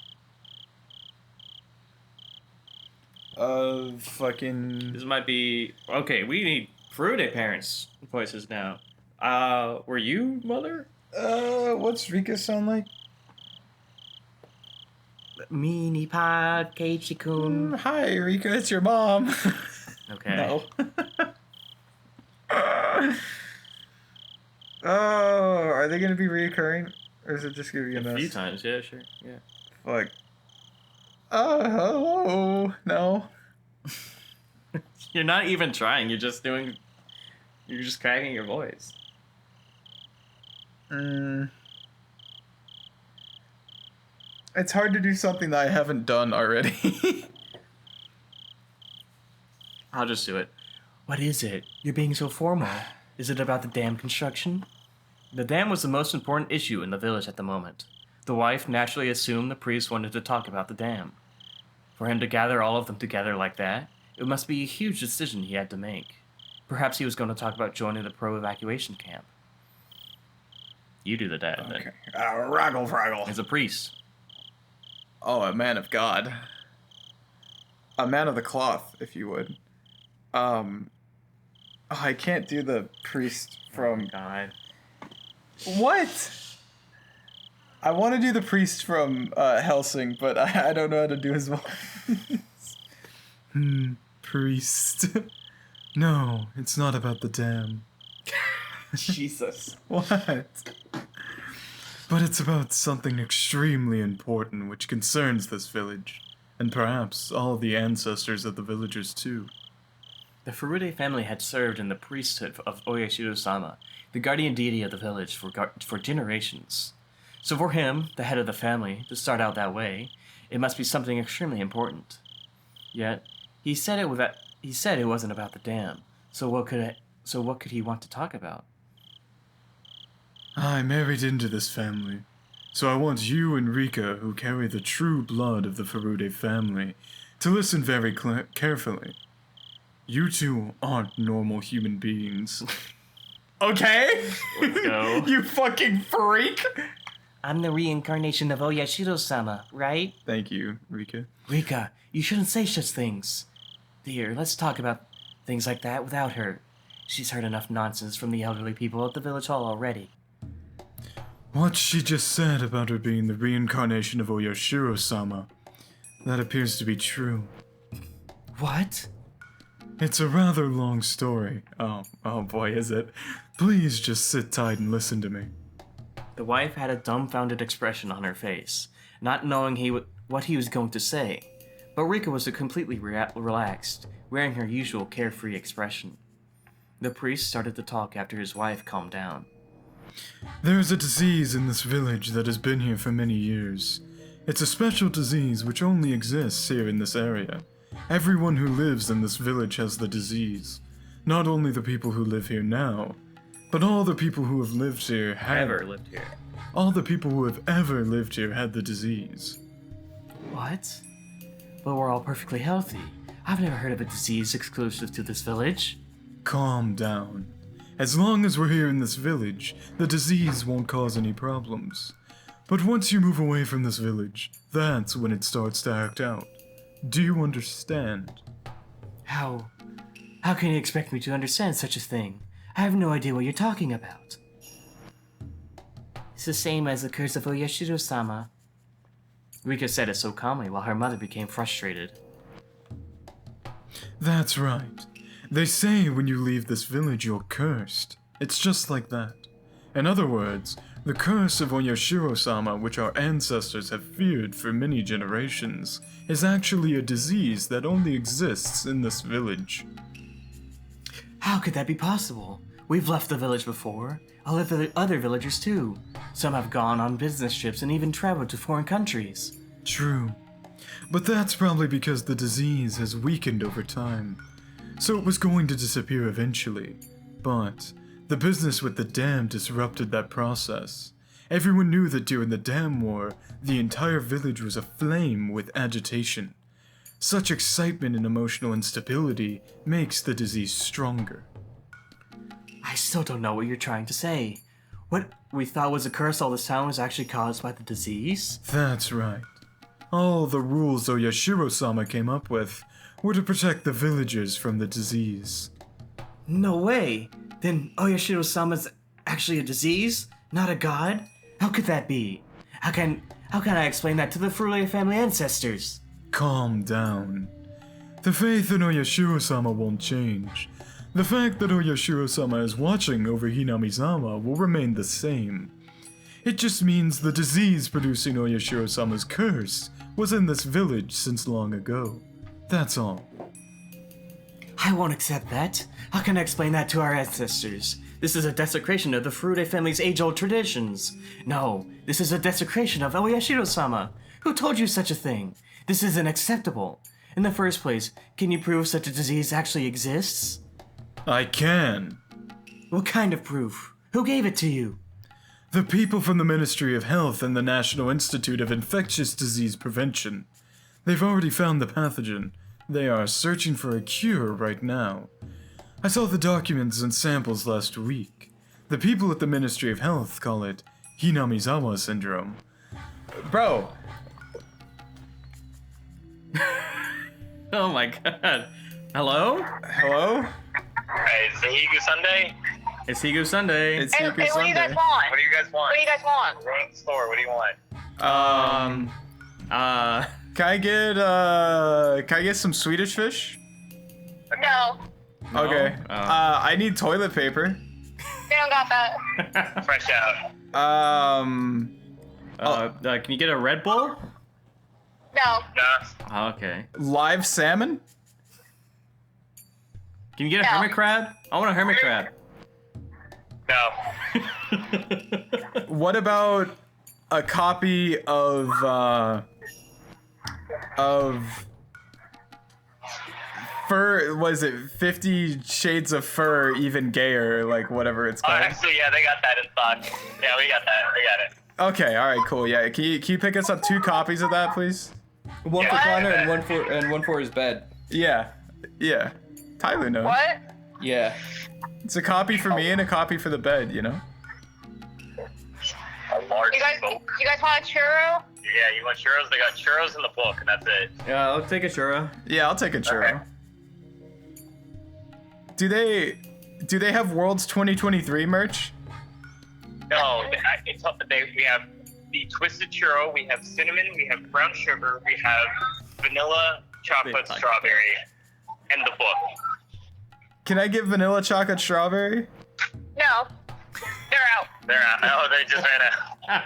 Fucking. This might be... Okay, we need Furude parents' voices now. Were you, mother? What's Rika sound like? Mini pa Keiichi-kun. Hi, Rika, it's your mom. Okay. No. Oh, are they gonna be reoccurring? Or is it just gonna be A in few this? times, yeah, sure, yeah. Fuck. Oh, no. You're not even trying. You're just cracking your voice. It's hard to do something that I haven't done already. I'll just do it. What is it? You're being so formal. Is it about the dam construction? The dam was the most important issue in the village at the moment. The wife naturally assumed the priest wanted to talk about the dam. For him to gather all of them together like that, it must be a huge decision he had to make. Perhaps he was going to talk about joining the pro-evacuation camp. You do the dad, then. Okay. Raggle fraggle. As a priest. Oh, a man of God. A man of the cloth, if you would. Oh, I can't do the priest from... God. What? I want to do the priest from Helsing, but I don't know how to do his voice. Priest. No, it's not about the dam. Jesus. What? But it's about something extremely important which concerns this village, and perhaps all the ancestors of the villagers too. The Furude family had served in the priesthood of Oyashiro-sama, the guardian deity of the village, for generations. So for him, the head of the family, to start out that way, it must be something extremely important. Yet, he said it wasn't about the dam. So what could he want to talk about? I married into this family, so I want you and Rika, who carry the true blood of the Furude family, to listen very carefully. You two aren't normal human beings. Okay? Let's go. You fucking freak! I'm the reincarnation of Oyashiro-sama, right? Thank you, Rika. Rika, you shouldn't say such things. Dear, let's talk about things like that without her. She's heard enough nonsense from the elderly people at the village hall already. What she just said about her being the reincarnation of Oyashiro-sama, that appears to be true. What? It's a rather long story. Oh boy, is it. Please just sit tight and listen to me. The wife had a dumbfounded expression on her face, not knowing what he was going to say. But Rika was completely relaxed, wearing her usual carefree expression. The priest started to talk after his wife calmed down. There's a disease in this village that has been here for many years. It's a special disease which only exists here in this area. Everyone who lives in this village has the disease. Not only the people who live here now, but all the people who have lived here lived here. All the people who have ever lived here had the disease. What? But we're all perfectly healthy. I've never heard of a disease exclusive to this village. Calm down. As long as we're here in this village, the disease won't cause any problems. But once you move away from this village, that's when it starts to act out. Do you understand? How can you expect me to understand such a thing? I have no idea what you're talking about. It's the same as the curse of Oyashiro-sama. Rika said it so calmly while her mother became frustrated. That's right. They say when you leave this village you're cursed. It's just like that. In other words, the curse of Oyashiro-sama, which our ancestors have feared for many generations, is actually a disease that only exists in this village. How could that be possible? We've left the village before. All of the other villagers too. Some have gone on business trips and even traveled to foreign countries. True. But that's probably because the disease has weakened over time. So it was going to disappear eventually. But the business with the dam disrupted that process. Everyone knew that during the dam war, the entire village was aflame with agitation. Such excitement and emotional instability makes the disease stronger. I still don't know what you're trying to say. What we thought was a curse all this time was actually caused by the disease? That's right. All the rules Oyashiro-sama came up with were to protect the villagers from the disease. No way! Then Oyashiro-sama's actually a disease? Not a god? How could that be? How can I explain that to the Furude family ancestors? Calm down. The faith in Oyashiro-sama won't change. The fact that Oyashiro-sama is watching over Hinami-sama will remain the same. It just means the disease producing Oyashiro-sama's curse was in this village since long ago. That's all. I won't accept that. How can I explain that to our ancestors? This is a desecration of the Furude family's age-old traditions. No, this is a desecration of Oyashiro-sama. Who told you such a thing? This isn't acceptable. In the first place, can you prove such a disease actually exists? I can. What kind of proof? Who gave it to you? The people from the Ministry of Health and the National Institute of Infectious Disease Prevention. They've already found the pathogen. They are searching for a cure right now. I saw the documents and samples last week. The people at the Ministry of Health call it Hinamizawa syndrome. Bro. Oh my god. Hello? Hello? Hey, is it Higu Sunday? It's Higu Sunday. It's Hey, Hiku hey, what do you guys Sunday. want? What do you guys want? What do you guys want? We're at the store. What do you want? Can I get some Swedish fish? No, No? Okay. Oh. I need toilet paper. they don't got that. Fresh out. Can you get a Red Bull? No, Nah. Oh, okay. Live salmon? Can you get a No. hermit crab? I want a hermit crab. No. What about a copy of Fur, was it 50 Shades of Fur Even Gayer, like whatever it's Oh, called? actually, yeah, they got that in stock. Yeah, we got that. We got it. Okay, alright, cool. Yeah, can you pick us up 2 copies of that, please? One for Yeah. Connor and one for his bed. Yeah. Yeah. Tyler knows. what? Yeah. It's a copy for me and a copy for the bed, you know? A large You guys want a churro? Yeah, you want churros? They got churros in the book, and that's it. Yeah, I'll take a churro. Yeah, I'll take a churro. Okay. Do they have Worlds 2023 merch? No, we have the twisted churro, we have cinnamon, we have brown sugar, we have vanilla, chocolate, Big strawberry, and the book. Can I get vanilla chocolate strawberry? No, they're out. They're out. Oh, they just ran out.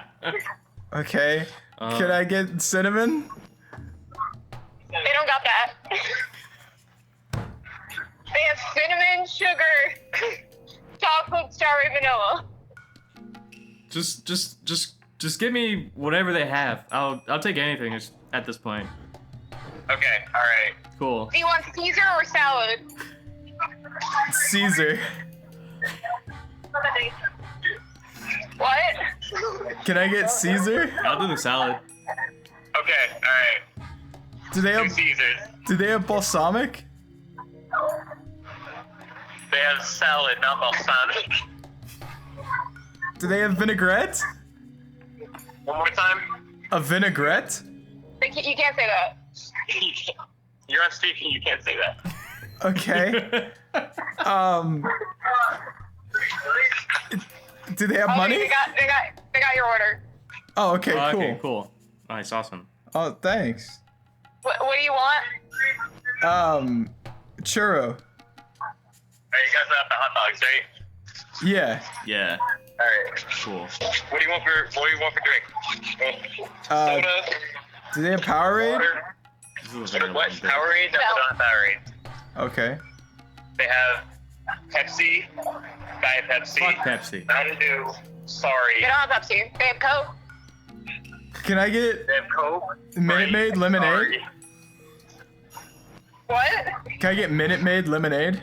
Okay. Can I get cinnamon? They don't got that. They have cinnamon, sugar, chocolate, strawberry, vanilla. Just give me whatever they have. I'll take anything at this point. Okay, alright. Cool. Do you want Caesar or salad? Caesar. What? Can I get Caesar? I'll do the salad. Okay, alright. Do they 2 have Caesars. balsamic? They have salad, not balsamic. Do they have vinaigrette? One more time. A vinaigrette? You can't say that. You're on speaking, you can't say that. Okay. Do they have Oh, money? They got your order. Oh, okay, cool. Okay, cool. Nice, awesome. Oh, thanks. What do you want? Churro. Alright, you guys got the hot dogs, right? Yeah. Yeah. Alright. Cool. What do you want for drink? Soda, Do they have Powerade? water, what? Powerade? No, No. they don't have Powerade. Okay. They have Pepsi, Diet Pepsi, Fuck Pepsi. Mountain Dew, sorry. They don't have Pepsi. They have Coke. Can I get They have Coke. Minute Maid Sprite, lemonade? sorry. What? Can I get Minute Maid lemonade?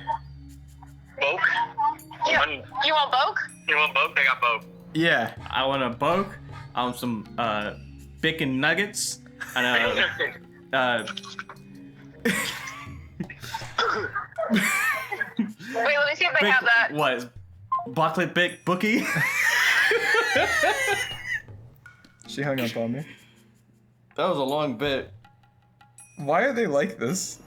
Boke. You want Boke? You want Boke? They got Boke. Yeah. I want a Boke. I want some bacon nuggets and Wait, let me see if they have that. what? Chocolate baked bookie? She hung up on me. That was a long bit. Why are they like this?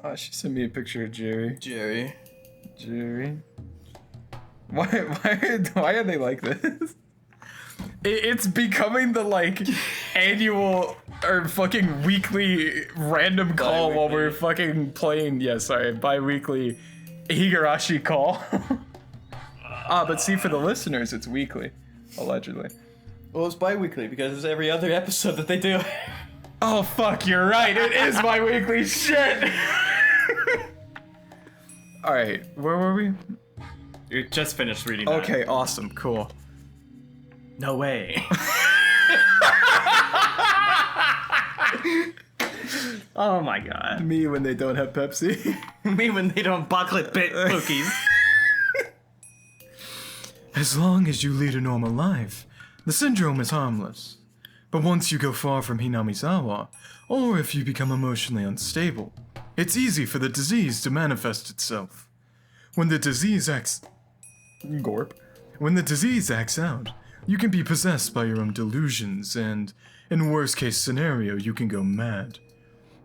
Oh, she sent me a picture of Jerry. Jerry. Jerry. Why are they like this? It's becoming the like annual our fucking weekly random call while we're fucking playing. Yeah, sorry, bi-weekly Higurashi call. But see, for the listeners, it's weekly, allegedly. Well, it's bi-weekly because it's every other episode that they do. Oh fuck, you're right. It is bi-weekly. Shit. All right, where were we? You just finished reading that. Okay, awesome, cool. No way. Oh my god. Me when they don't have Pepsi. Me when they don't chocolate bit cookies. As long as you lead a normal life, the syndrome is harmless. But once you go far from Hinamizawa, or if you become emotionally unstable, it's easy for the disease to manifest itself. When the disease acts... Gorp. When the disease acts out, you can be possessed by your own delusions, and, in worst case scenario, you can go mad.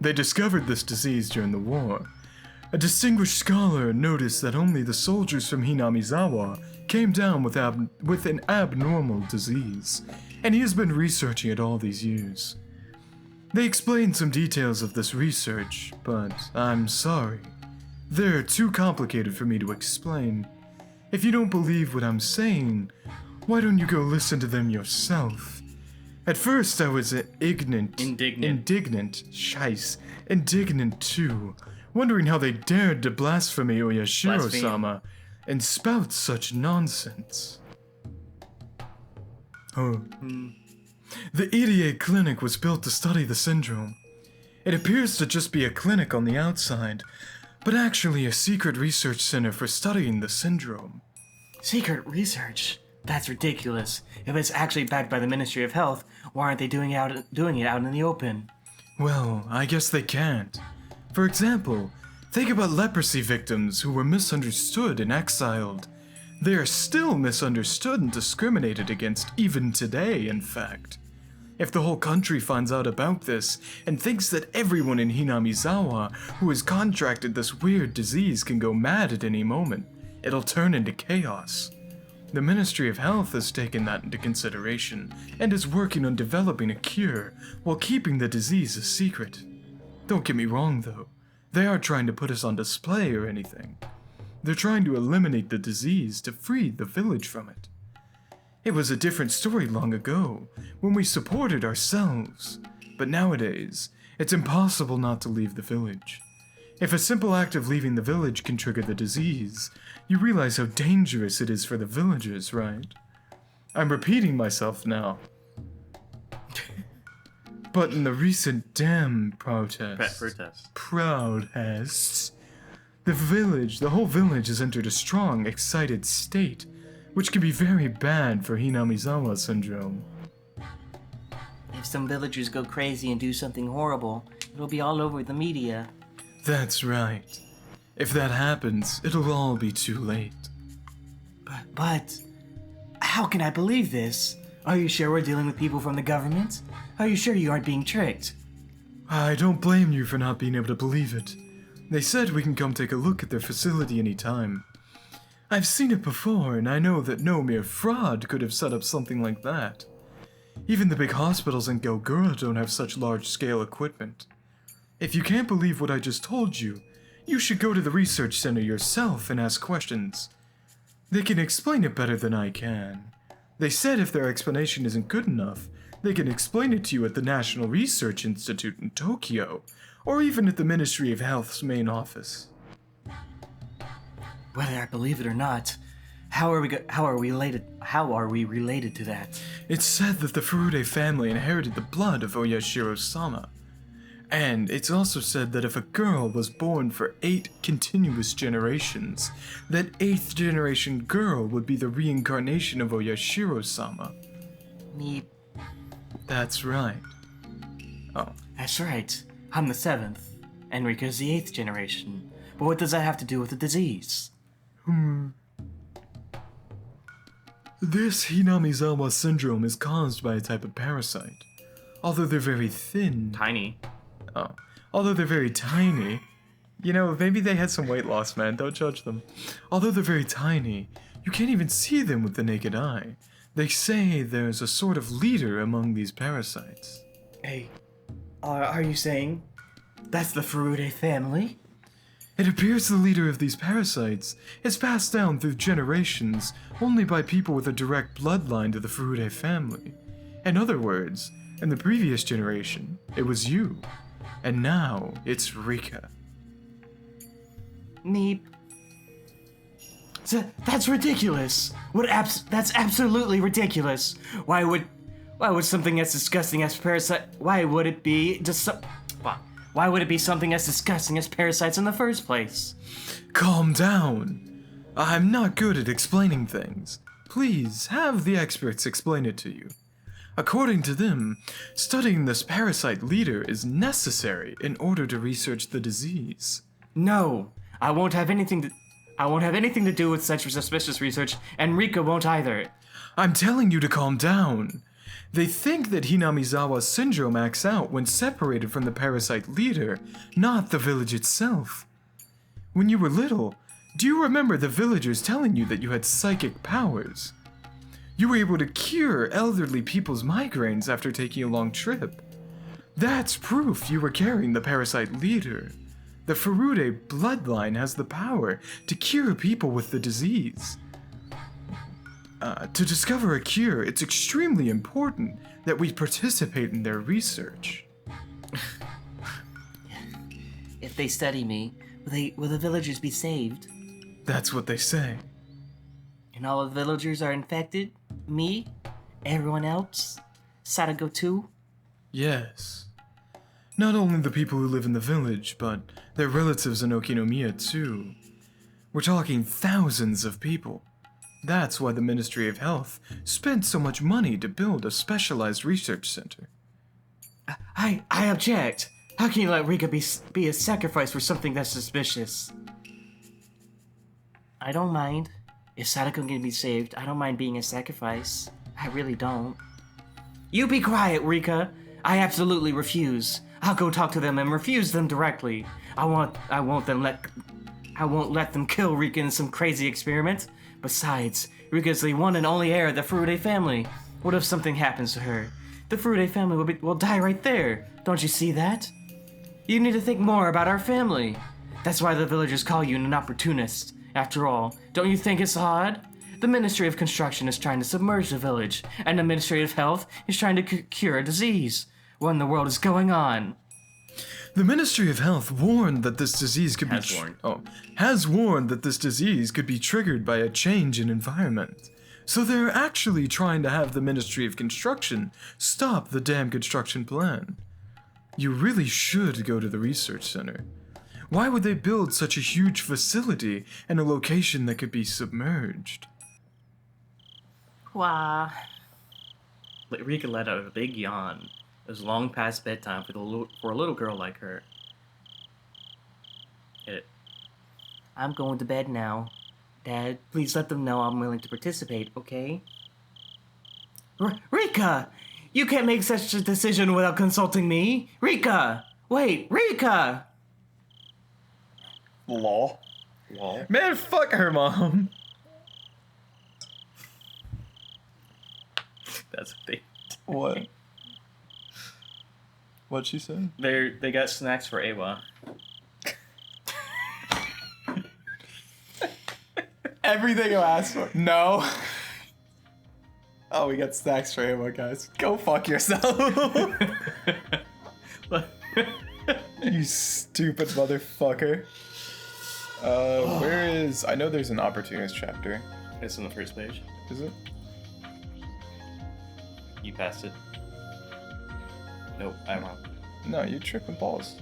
They discovered this disease during the war. A distinguished scholar noticed that only the soldiers from Hinamizawa came down with an abnormal disease, and he has been researching it all these years. They explained some details of this research, but I'm sorry. They're too complicated for me to explain. If you don't believe what I'm saying, why don't you go listen to them yourself? At first I was indignant too, wondering how they dared to blaspheme Oyashiro-sama and spout such nonsense. Oh. The EDA clinic was built to study the syndrome. It appears to just be a clinic on the outside, but actually a secret research center for studying the syndrome. Secret research? That's ridiculous. If it's actually backed by the Ministry of Health, why aren't they doing it out in the open? Well, I guess they can't. For example, think about leprosy victims who were misunderstood and exiled. They are still misunderstood and discriminated against even today, in fact. If the whole country finds out about this and thinks that everyone in Hinamizawa who has contracted this weird disease can go mad at any moment, it'll turn into chaos. The Ministry of Health has taken that into consideration and is working on developing a cure while keeping the disease a secret. Don't get me wrong though, they aren't trying to put us on display or anything. They're trying to eliminate the disease to free the village from it. It was a different story long ago, when we supported ourselves, but nowadays, it's impossible not to leave the village. If a simple act of leaving the village can trigger the disease, you realize how dangerous it is for the villagers, right? I'm repeating myself now. But in the recent dam protests, the whole village has entered a strong, excited state, which can be very bad for Hinamizawa syndrome. If some villagers go crazy and do something horrible, it'll be all over the media. That's right. If that happens, it'll all be too late. But how can I believe this? Are you sure we're dealing with people from the government? Are you sure you aren't being tricked? I don't blame you for not being able to believe it. They said we can come take a look at their facility anytime. I've seen it before, and I know that no mere fraud could have set up something like that. Even the big hospitals in Gelgura don't have such large-scale equipment. If you can't believe what I just told you, you should go to the research center yourself and ask questions. They can explain it better than I can. They said if their explanation isn't good enough, they can explain it to you at the National Research Institute in Tokyo, or even at the Ministry of Health's main office. Whether I believe it or not, how are we related to that? It's said that the Furude family inherited the blood of Oyashiro-sama. And it's also said that if a girl was born for 8 continuous generations, that 8th generation girl would be the reincarnation of Oyashiro-sama. Me. That's right. Oh. That's right. I'm the 7th. Enrico's the 8th generation. But what does that have to do with the disease? This Hinamizawa syndrome is caused by a type of parasite. Although they're very thin. Tiny. Oh. Although they're very tiny. You know, maybe they had some weight loss, man. Don't judge them. Although they're very tiny, you can't even see them with the naked eye. They say there's a sort of leader among these parasites. Hey, Are you saying that's the Furude family? It appears the leader of these parasites is passed down through generations only by people with a direct bloodline to the Furude family. In other words, in the previous generation, it was you. And now, it's Rika. Me. That's ridiculous. That's absolutely ridiculous. Why would something as disgusting as parasite? Why would it be something as disgusting as parasites in the first place? Calm down. I'm not good at explaining things. Please, have the experts explain it to you. According to them, studying this parasite leader is necessary in order to research the disease. No, I won't have anything to do with such suspicious research, and Rika won't either. I'm telling you to calm down. They think that Hinamizawa's syndrome acts out when separated from the parasite leader, not the village itself. When you were little, do you remember the villagers telling you that you had psychic powers? You were able to cure elderly people's migraines after taking a long trip. That's proof you were carrying the parasite leader. The Furude bloodline has the power to cure people with the disease. To discover a cure, it's extremely important that we participate in their research. If they study me, will the villagers be saved? That's what they say. And all the villagers are infected? Me? Everyone else? Sadago too? Yes. Not only the people who live in the village, but their relatives in Okinomiya too. We're talking thousands of people. That's why the Ministry of Health spent so much money to build a specialized research center. I object. How can you let Rika be a sacrifice for something that's suspicious? I don't mind. If Sadako can be saved, I don't mind being a sacrifice. I really don't. You be quiet, Rika. I absolutely refuse. I'll go talk to them and refuse them directly. I won't let them kill Rika in some crazy experiment. Besides, Rika's the one and only heir of the Furude family. What if something happens to her? The Furude family will die right there. Don't you see that? You need to think more about our family. That's why the villagers call you an opportunist. After all, don't you think it's odd? The Ministry of Construction is trying to submerge the village, and the Ministry of Health is trying to cure a disease. What in the world is going on? The Ministry of Health warned that this disease could has warned that this disease could be triggered by a change in environment. So they're actually trying to have the Ministry of Construction stop the damn construction plan. You really should go to the research center. Why would they build such a huge facility in a location that could be submerged? Wah. Rika let out a big yawn. It was long past bedtime for a little girl like her. Hit it. I'm going to bed now. Dad, please let them know I'm willing to participate, okay? Rika! You can't make such a decision without consulting me! Rika! Wait, Rika! Lol. Lol. Man, fuck her mom. That's what they... What? What'd she say? They got snacks for Awa. Everything you asked for. No. Oh, we got snacks for him, guys. Go fuck yourself. You stupid motherfucker. Where is... I know there's an opportunist chapter. It's on the first page. Is it? You passed it. Nope, I'm wrong. No, you're tripping balls.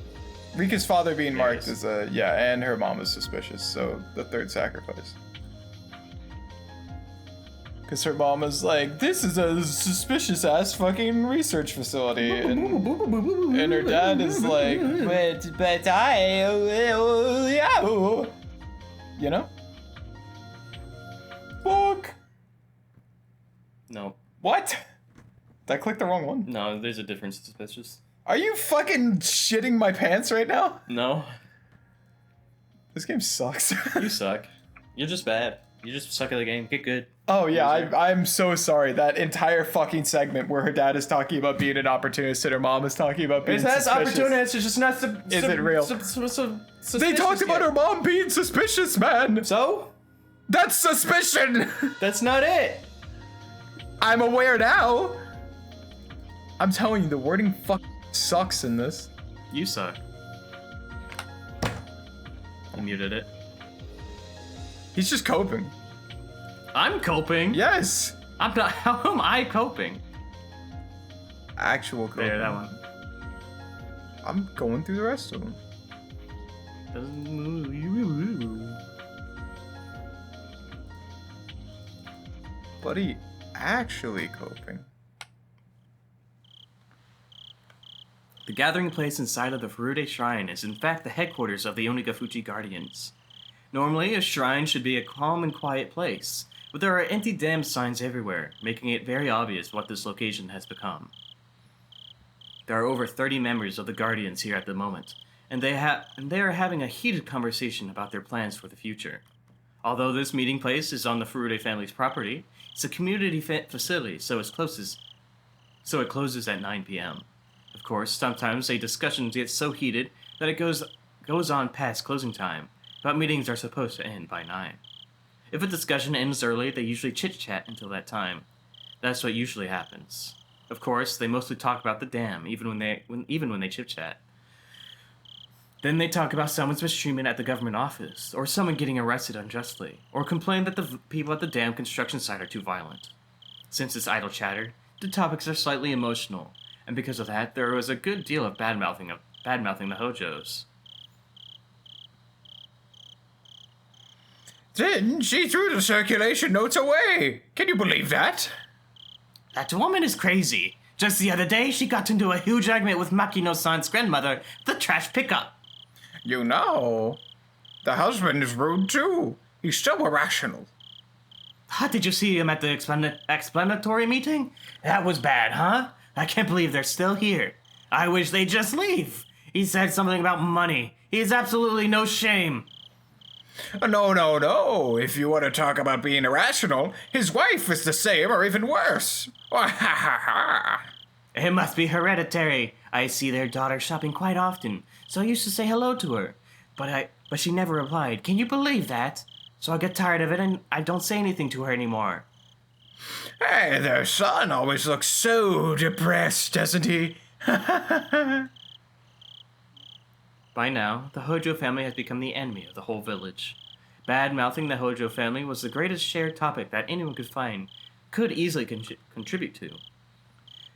Rika's father being marked as a... Yeah, and her mom is suspicious, so the third sacrifice. Because her mom is like, this is a suspicious-ass fucking research facility. And her dad is like, but I... yeah. You know? Fuck. No. What? Did I click the wrong one? No, there's a different suspicious. Are you fucking shitting my pants right now? No. This game sucks. You suck. You're just bad. You just suck at the game. Get good. Oh yeah, I'm so sorry. That entire fucking segment where her dad is talking about being an opportunist and her mom is talking about being That's suspicious. opportunist. It's just not. Is it real? They talked about her mom being suspicious, man. So? That's suspicion. That's not it. I'm aware now. I'm telling you, the wording sucks in this. You suck. You muted it. He's just coping. I'm coping. Yes. I'm not. How am I coping? Actual coping. There, that one. I'm going through the rest of them. Buddy, actually coping. The gathering place inside of the Furude Shrine is in fact the headquarters of the Onigafuchi Guardians. Normally, a shrine should be a calm and quiet place, but there are empty dam signs everywhere, making it very obvious what this location has become. There are over 30 members of the Guardians here at the moment, and they are having a heated conversation about their plans for the future. Although this meeting place is on the Furude family's property, it's a community facility, so it closes at 9 p.m. Of course, sometimes a discussion gets so heated that it goes on past closing time, but meetings are supposed to end by 9. If a discussion ends early, they usually chit-chat until that time. That's what usually happens. Of course, they mostly talk about the dam, even when they chit-chat. Then they talk about someone's mistreatment at the government office, or someone getting arrested unjustly, or complain that the people at the dam construction site are too violent. Since it's idle chatter, the topics are slightly emotional, and because of that, there was a good deal of bad-mouthing the Hojos. Then she threw the circulation notes away. Can you believe that? That woman is crazy. Just the other day, she got into a huge argument with Makino-san's grandmother, the trash pickup. You know, the husband is rude too. He's so irrational. Did you see him at the explanatory meeting? That was bad, huh? I can't believe they're still here. I wish they'd just leave. He said something about money. He has absolutely no shame. No. If you want to talk about being irrational, his wife is the same or even worse. It must be hereditary. I see their daughter shopping quite often, so I used to say hello to her. But she never replied. Can you believe that? So I get tired of it and I don't say anything to her anymore. Hey, their son always looks so depressed, doesn't he? By now, the Hojo family has become the enemy of the whole village. Bad-mouthing the Hojo family was the greatest shared topic that anyone could easily contribute to.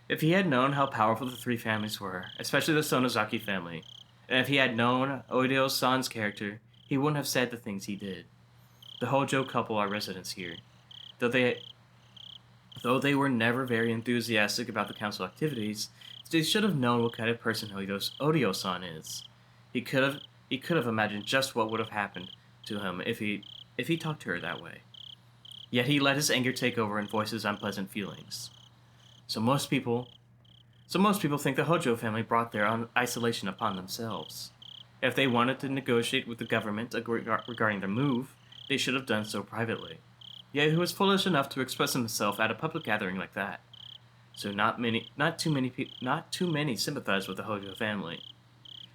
If he had known how powerful the three families were, especially the Sonozaki family, and if he had known Oido-san's character, he wouldn't have said the things he did. The Hojo couple are residents here. Though they were never very enthusiastic about the council activities, they should have known what kind of person Odio-san is. He could have imagined just what would have happened to him if he talked to her that way. Yet he let his anger take over and voice his unpleasant feelings. So most people think the Hojo family brought their own isolation upon themselves. If they wanted to negotiate with the government regarding their move, they should have done so privately. Yet he was foolish enough to express himself at a public gathering like that. So not too many sympathized with the Hojo family.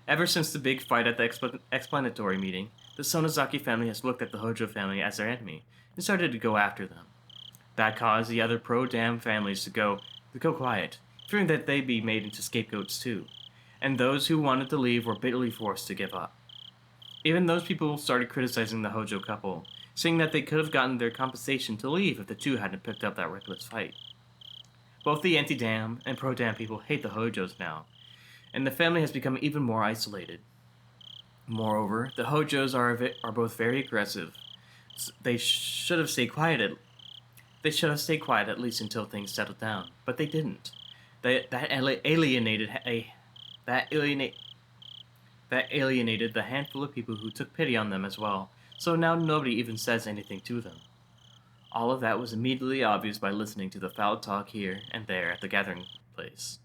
Ever since the big fight at the explanatory meeting, the Sonozaki family has looked at the Hojo family as their enemy and started to go after them. That caused the other pro-dam families to go quiet, fearing that they'd be made into scapegoats too, and those who wanted to leave were bitterly forced to give up. Even those people started criticizing the Hojo couple, saying that they could have gotten their compensation to leave if the two hadn't picked up that reckless fight. Both the anti-dam and pro-dam people hate the Hojos now, and the family has become even more isolated. Moreover, the Hojos are both very aggressive. They should have stayed quiet at least until things settled down, but they didn't. That alienated the handful of people who took pity on them as well, so now nobody even says anything to them. All of that was immediately obvious by listening to the foul talk here and there at the gathering place.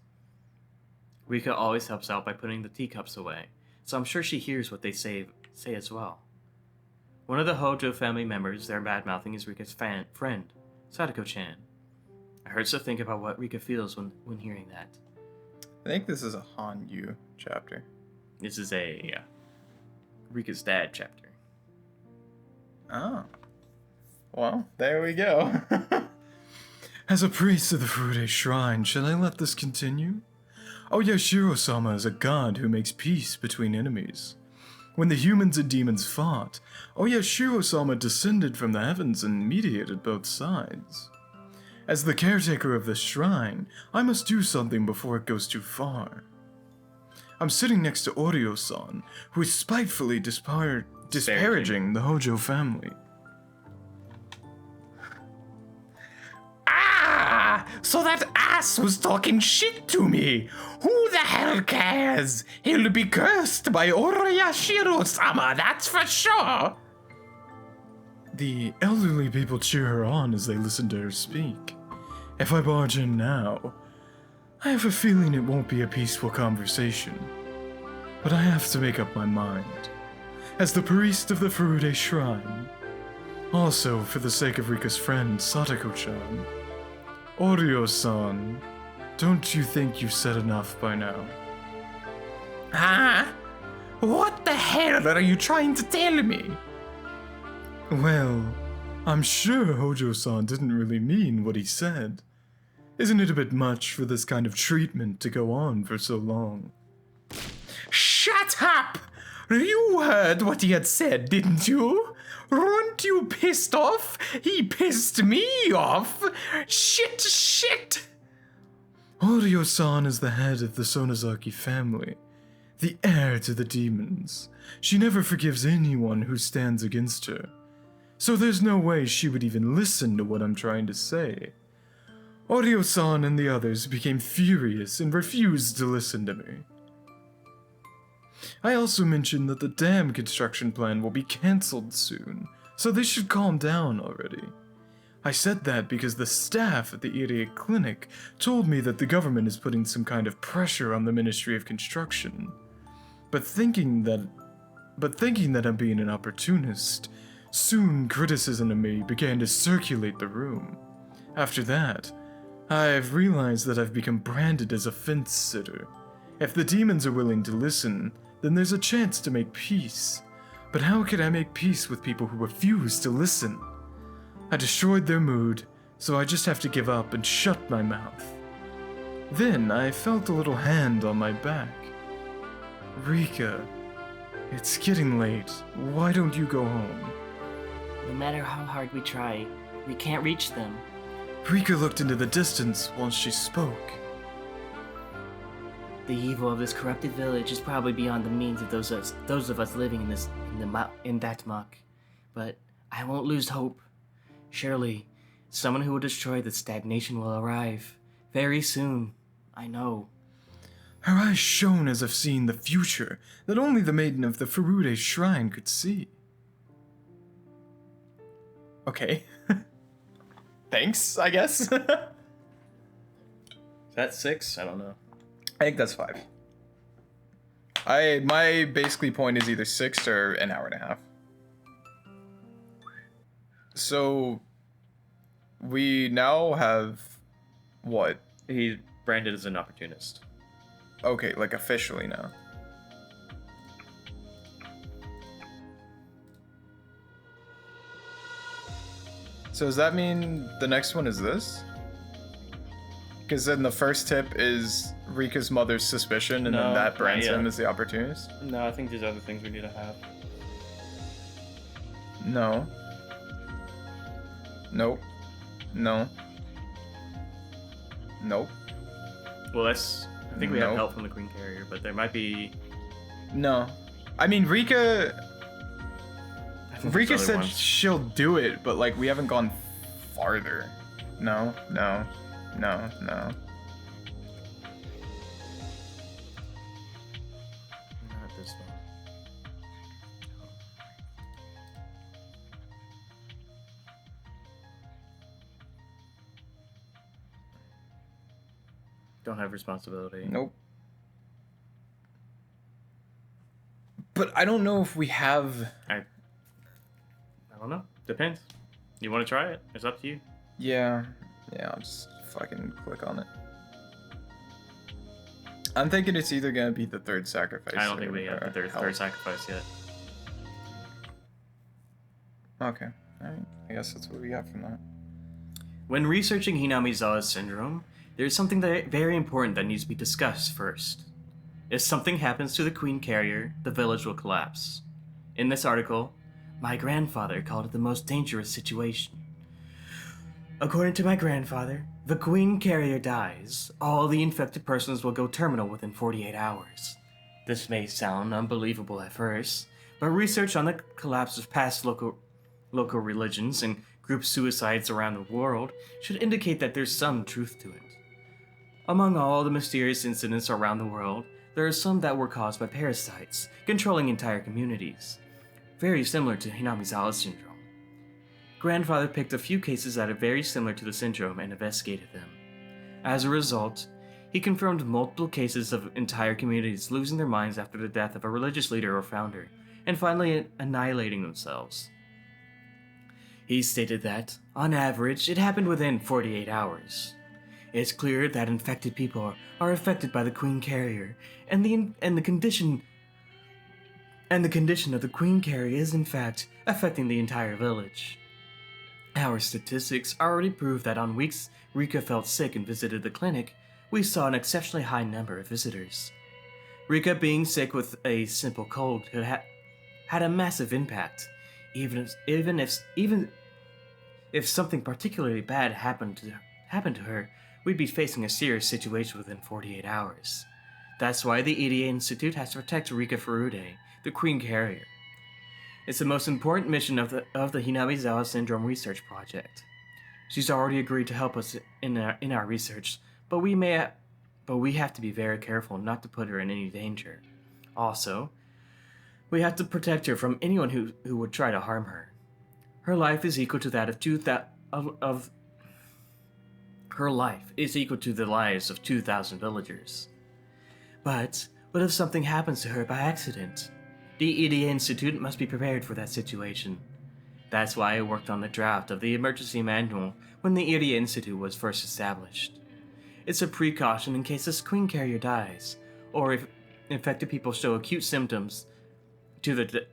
Rika always helps out by putting the teacups away, so I'm sure she hears what they say as well. One of the Hojo family members they're bad-mouthing is Rika's friend, Sadako-chan, I heard so think about what Rika feels when hearing that. I think this is a Hanyu chapter. This is a Rika's dad chapter. Oh. Well, there we go. As a priest of the Furude Shrine, shall I let this continue? Oyashiro-sama is a god who makes peace between enemies. When the humans and demons fought, Oyashiro-sama descended from the heavens and mediated both sides. As the caretaker of the shrine, I must do something before it goes too far. I'm sitting next to Oryo-san, who is spitefully disparaging the Hojo family. Ah! So that ass was talking shit to me! Who the hell cares? He'll be cursed by Oriyashiro-sama, that's for sure! The elderly people cheer her on as they listen to her speak. If I barge in now, I have a feeling it won't be a peaceful conversation. But I have to make up my mind. As the priest of the Furude Shrine. Also, for the sake of Rika's friend, Sadako-chan. Oryo-san, don't you think you've said enough by now? Huh? What the hell are you trying to tell me? Well, I'm sure Hojo-san didn't really mean what he said. Isn't it a bit much for this kind of treatment to go on for so long? Shut up! You heard what he had said, didn't you? Weren't you pissed off? He pissed me off! Shit! Oryo-san is the head of the Sonozaki family, the heir to the demons. She never forgives anyone who stands against her. So there's no way she would even listen to what I'm trying to say. Oryo-san and the others became furious and refused to listen to me. I also mentioned that the dam construction plan will be cancelled soon, so they should calm down already. I said that because the staff at the area clinic told me that the government is putting some kind of pressure on the Ministry of Construction. But thinking that I'm being an opportunist, soon criticism of me began to circulate the room. After that, I've realized that I've become branded as a fence sitter. If the demons are willing to listen, then there's a chance to make peace. But how could I make peace with people who refuse to listen? I destroyed their mood, so I just have to give up and shut my mouth. Then I felt a little hand on my back. Rika, it's getting late. Why don't you go home? No matter how hard we try, we can't reach them. Rika looked into the distance while she spoke. The evil of this corrupted village is probably beyond the means of those of us living in that muck. But I won't lose hope. Surely, someone who will destroy the stagnation will arrive. Very soon. I know. Her eyes shone as if seeing the future that only the maiden of the Furude Shrine could see. Okay. Thanks, I guess. Is that 6? I don't know. I think that's 5. My basically point is either 6 or an hour and a half. So we now have what? He's branded as an opportunist. Okay, like officially now. So does that mean the next one is this? Because then the first tip is Rika's mother's suspicion, and then No, that brands not yet. him as the opportunist? No, I think there's other things we need to have. No. Nope. No. Nope. Well, I think we have Nope. help from the Queen Carrier, but there might be... No. I mean, Rika I think there's other said ones. she'll do it, but like we haven't gone farther. No. Not this one. Don't have responsibility. Nope. But I don't know if we have... I don't know. Depends. You want to try it? It's up to you. Yeah, I'll just fucking click on it. I'm thinking it's either gonna be the third sacrifice. I don't think we have the third sacrifice yet. Okay, alright. I guess that's what we got from that. When researching Hinamizawa syndrome, there's something very important that needs to be discussed first. If something happens to the queen carrier, the village will collapse. In this article, my grandfather called it the most dangerous situation. According to my grandfather, the queen carrier dies, all the infected persons will go terminal within 48 hours. This may sound unbelievable at first, but research on the collapse of past local religions and group suicides around the world should indicate that there's some truth to it. Among all the mysterious incidents around the world, there are some that were caused by parasites, controlling entire communities. Very similar to Hinamizawa syndrome. Grandfather picked a few cases that are very similar to the syndrome and investigated them. As a result, he confirmed multiple cases of entire communities losing their minds after the death of a religious leader or founder, and finally annihilating themselves. He stated that, on average, it happened within 48 hours. It's clear that infected people are affected by the queen carrier, and the condition of the queen carrier is in fact affecting the entire village. Our statistics already prove that on weeks Rika felt sick and visited the clinic, we saw an exceptionally high number of visitors. Rika being sick with a simple cold had a massive impact, even if something particularly bad happened to her, we'd be facing a serious situation within 48 hours. That's why the EDA Institute has to protect Rika Furude, the queen carrier. It's the most important mission of the Hinamizawa Syndrome Research Project. She's already agreed to help us in our research, but we have to be very careful not to put her in any danger. Also, we have to protect her from anyone who would try to harm her. Her life is equal to that of her life is equal to the lives of 2,000 villagers. But what if something happens to her by accident? The EDA Institute must be prepared for that situation. That's why I worked on the draft of the emergency manual when the EDA Institute was first established. It's a precaution in case this queen carrier dies, or if infected people show acute symptoms due to the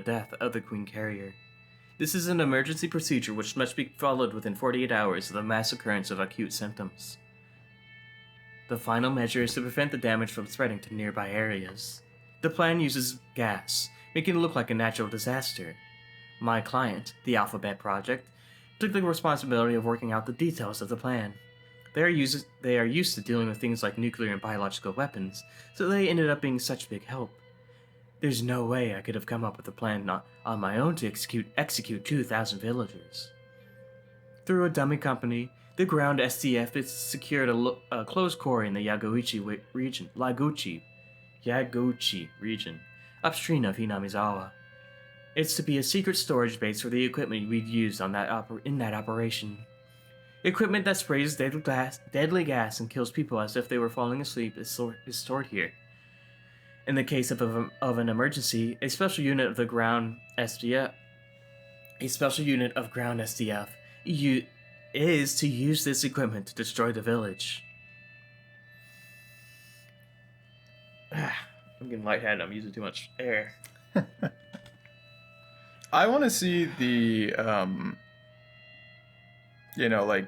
death of the queen carrier. This is an emergency procedure which must be followed within 48 hours of the mass occurrence of acute symptoms. The final measure is to prevent the damage from spreading to nearby areas. The plan uses gas, making it look like a natural disaster. My client, the Alphabet Project, took the responsibility of working out the details of the plan. They are used to dealing with things like nuclear and biological weapons, so they ended up being such big help. There's no way I could have come up with a plan on my own to execute 2,000 villagers. Through a dummy company, the ground SDF has secured a closed quarry in the Yaguchi region, upstream of Hinamizawa. It's to be a secret storage base for the equipment we'd use in that operation. Equipment that sprays deadly gas and kills people as if they were falling asleep is stored here. In the case of an emergency, a special unit of ground SDF is to use this equipment to destroy the village. I'm getting lightheaded. I'm using too much air. I want to see the,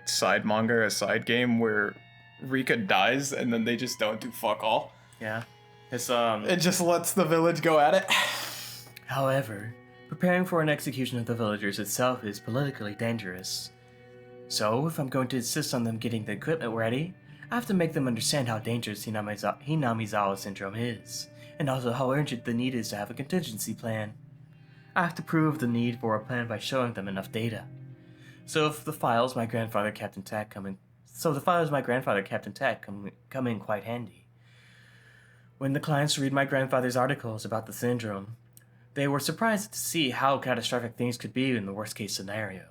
side manga, a side game where Rika dies and then they just don't do fuck all. Yeah. It just lets the village go at it. However, preparing for an execution of the villagers itself is politically dangerous. So, if I'm going to insist on them getting the equipment ready, I have to make them understand how dangerous Hinamizawa syndrome is, and also how urgent the need is to have a contingency plan. I have to prove the need for a plan by showing them enough data. So the files my grandfather kept intact come in quite handy. When the clients read my grandfather's articles about the syndrome, they were surprised to see how catastrophic things could be in the worst-case scenario.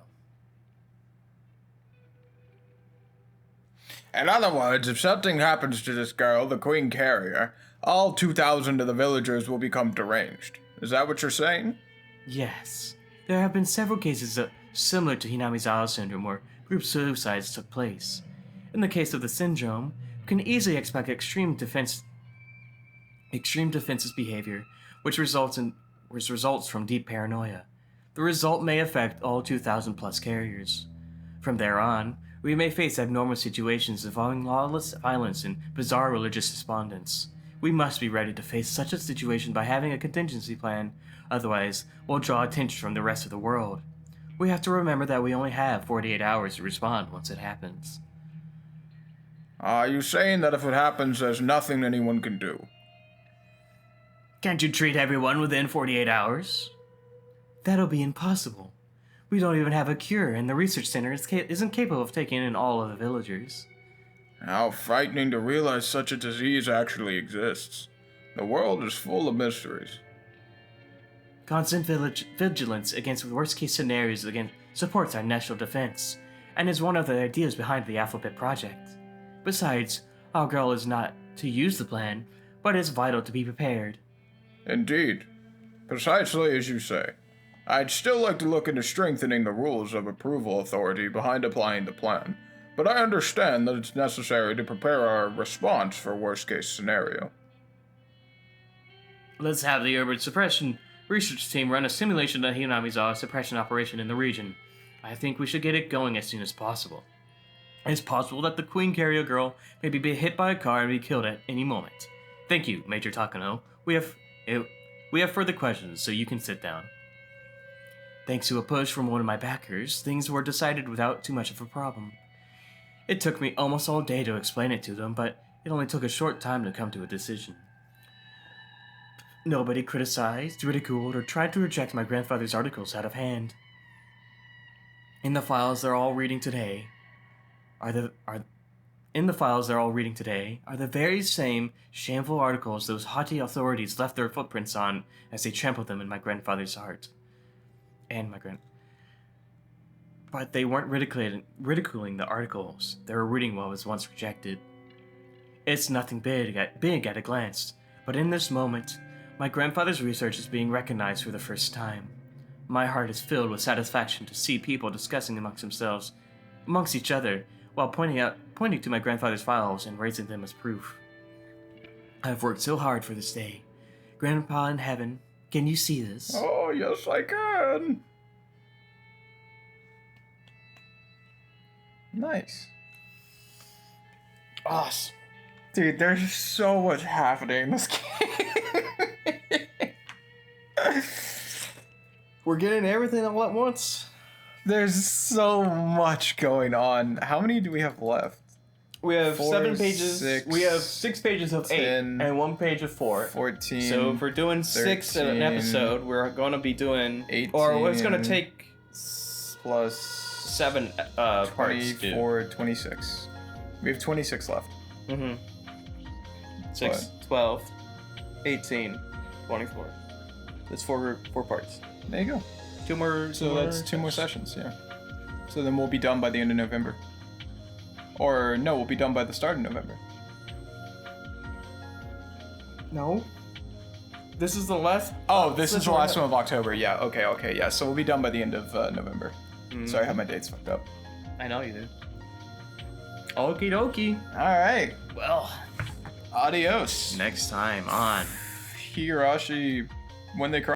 In other words, if something happens to this girl, the queen carrier, all 2,000 of the villagers will become deranged. Is that what you're saying? Yes. There have been several cases similar to Hinamizawa syndrome where group suicides took place. In the case of the syndrome, we can easily expect extreme defensive behavior, which results from deep paranoia. The result may affect all 2,000 plus carriers. From there on, we may face abnormal situations involving lawless violence and bizarre religious despondence. We must be ready to face such a situation by having a contingency plan, otherwise we'll draw attention from the rest of the world. We have to remember that we only have 48 hours to respond once it happens. Are you saying that if it happens, there's nothing anyone can do? Can't you treat everyone within 48 hours? That'll be impossible. We don't even have a cure, and the research center isn't capable of taking in all of the villagers. How frightening to realize such a disease actually exists. The world is full of mysteries. Constant vigilance against worst-case scenarios supports our national defense, and is one of the ideas behind the Alphabet Project. Besides, our goal is not to use the plan, but it's vital to be prepared. Indeed. Precisely as you say. I'd still like to look into strengthening the rules of approval authority behind applying the plan, but I understand that it's necessary to prepare our response for worst-case scenario. Let's have the urban suppression research team run a simulation of the Hinamizawa suppression operation in the region. I think we should get it going as soon as possible. It's possible that the Queen Carrier Girl may be hit by a car and be killed at any moment. Thank you, Major Takano. We have further questions, so you can sit down. Thanks to a push from one of my backers, things were decided without too much of a problem. It took me almost all day to explain it to them, but it only took a short time to come to a decision. Nobody criticized, ridiculed, or tried to reject my grandfather's articles out of hand. In the files they're all reading today are the very same shameful articles those haughty authorities left their footprints on as they trampled them in my grandfather's heart. But they weren't ridiculing the articles. They were reading what was once rejected. It's nothing big at a glance, but in this moment, my grandfather's research is being recognized for the first time. My heart is filled with satisfaction to see people discussing amongst each other, while pointing to my grandfather's files and raising them as proof. I've worked so hard for this day. Grandpa in heaven, can you see this? Oh, yes, I can. Nice. Awesome. Dude, there's so much happening in this game. We're getting everything all at once. There's so much going on. How many do we have left? We have 4, 7 pages. 6, we have 6 pages of 8 and 1 page of 4. 14. So if we're doing 6 in an 13, episode, we're going to be doing 18, or it's going to take plus 7 parts. 24, 26. We have 26 left. 6, 12, 18, 24. That's 4 parts. There you go. 2 more. So that's 2 more sessions, yeah. So then we'll be done by the end of November. Or no, we'll be done by the start of November. No. This is the last. Oh, this is the last one of October. Yeah. Okay. Yeah. So we'll be done by the end of November. Sorry, I have my dates fucked up. I know you do. Okie dokie. All right. Well, Adios. next time on Higurashi, when they cry.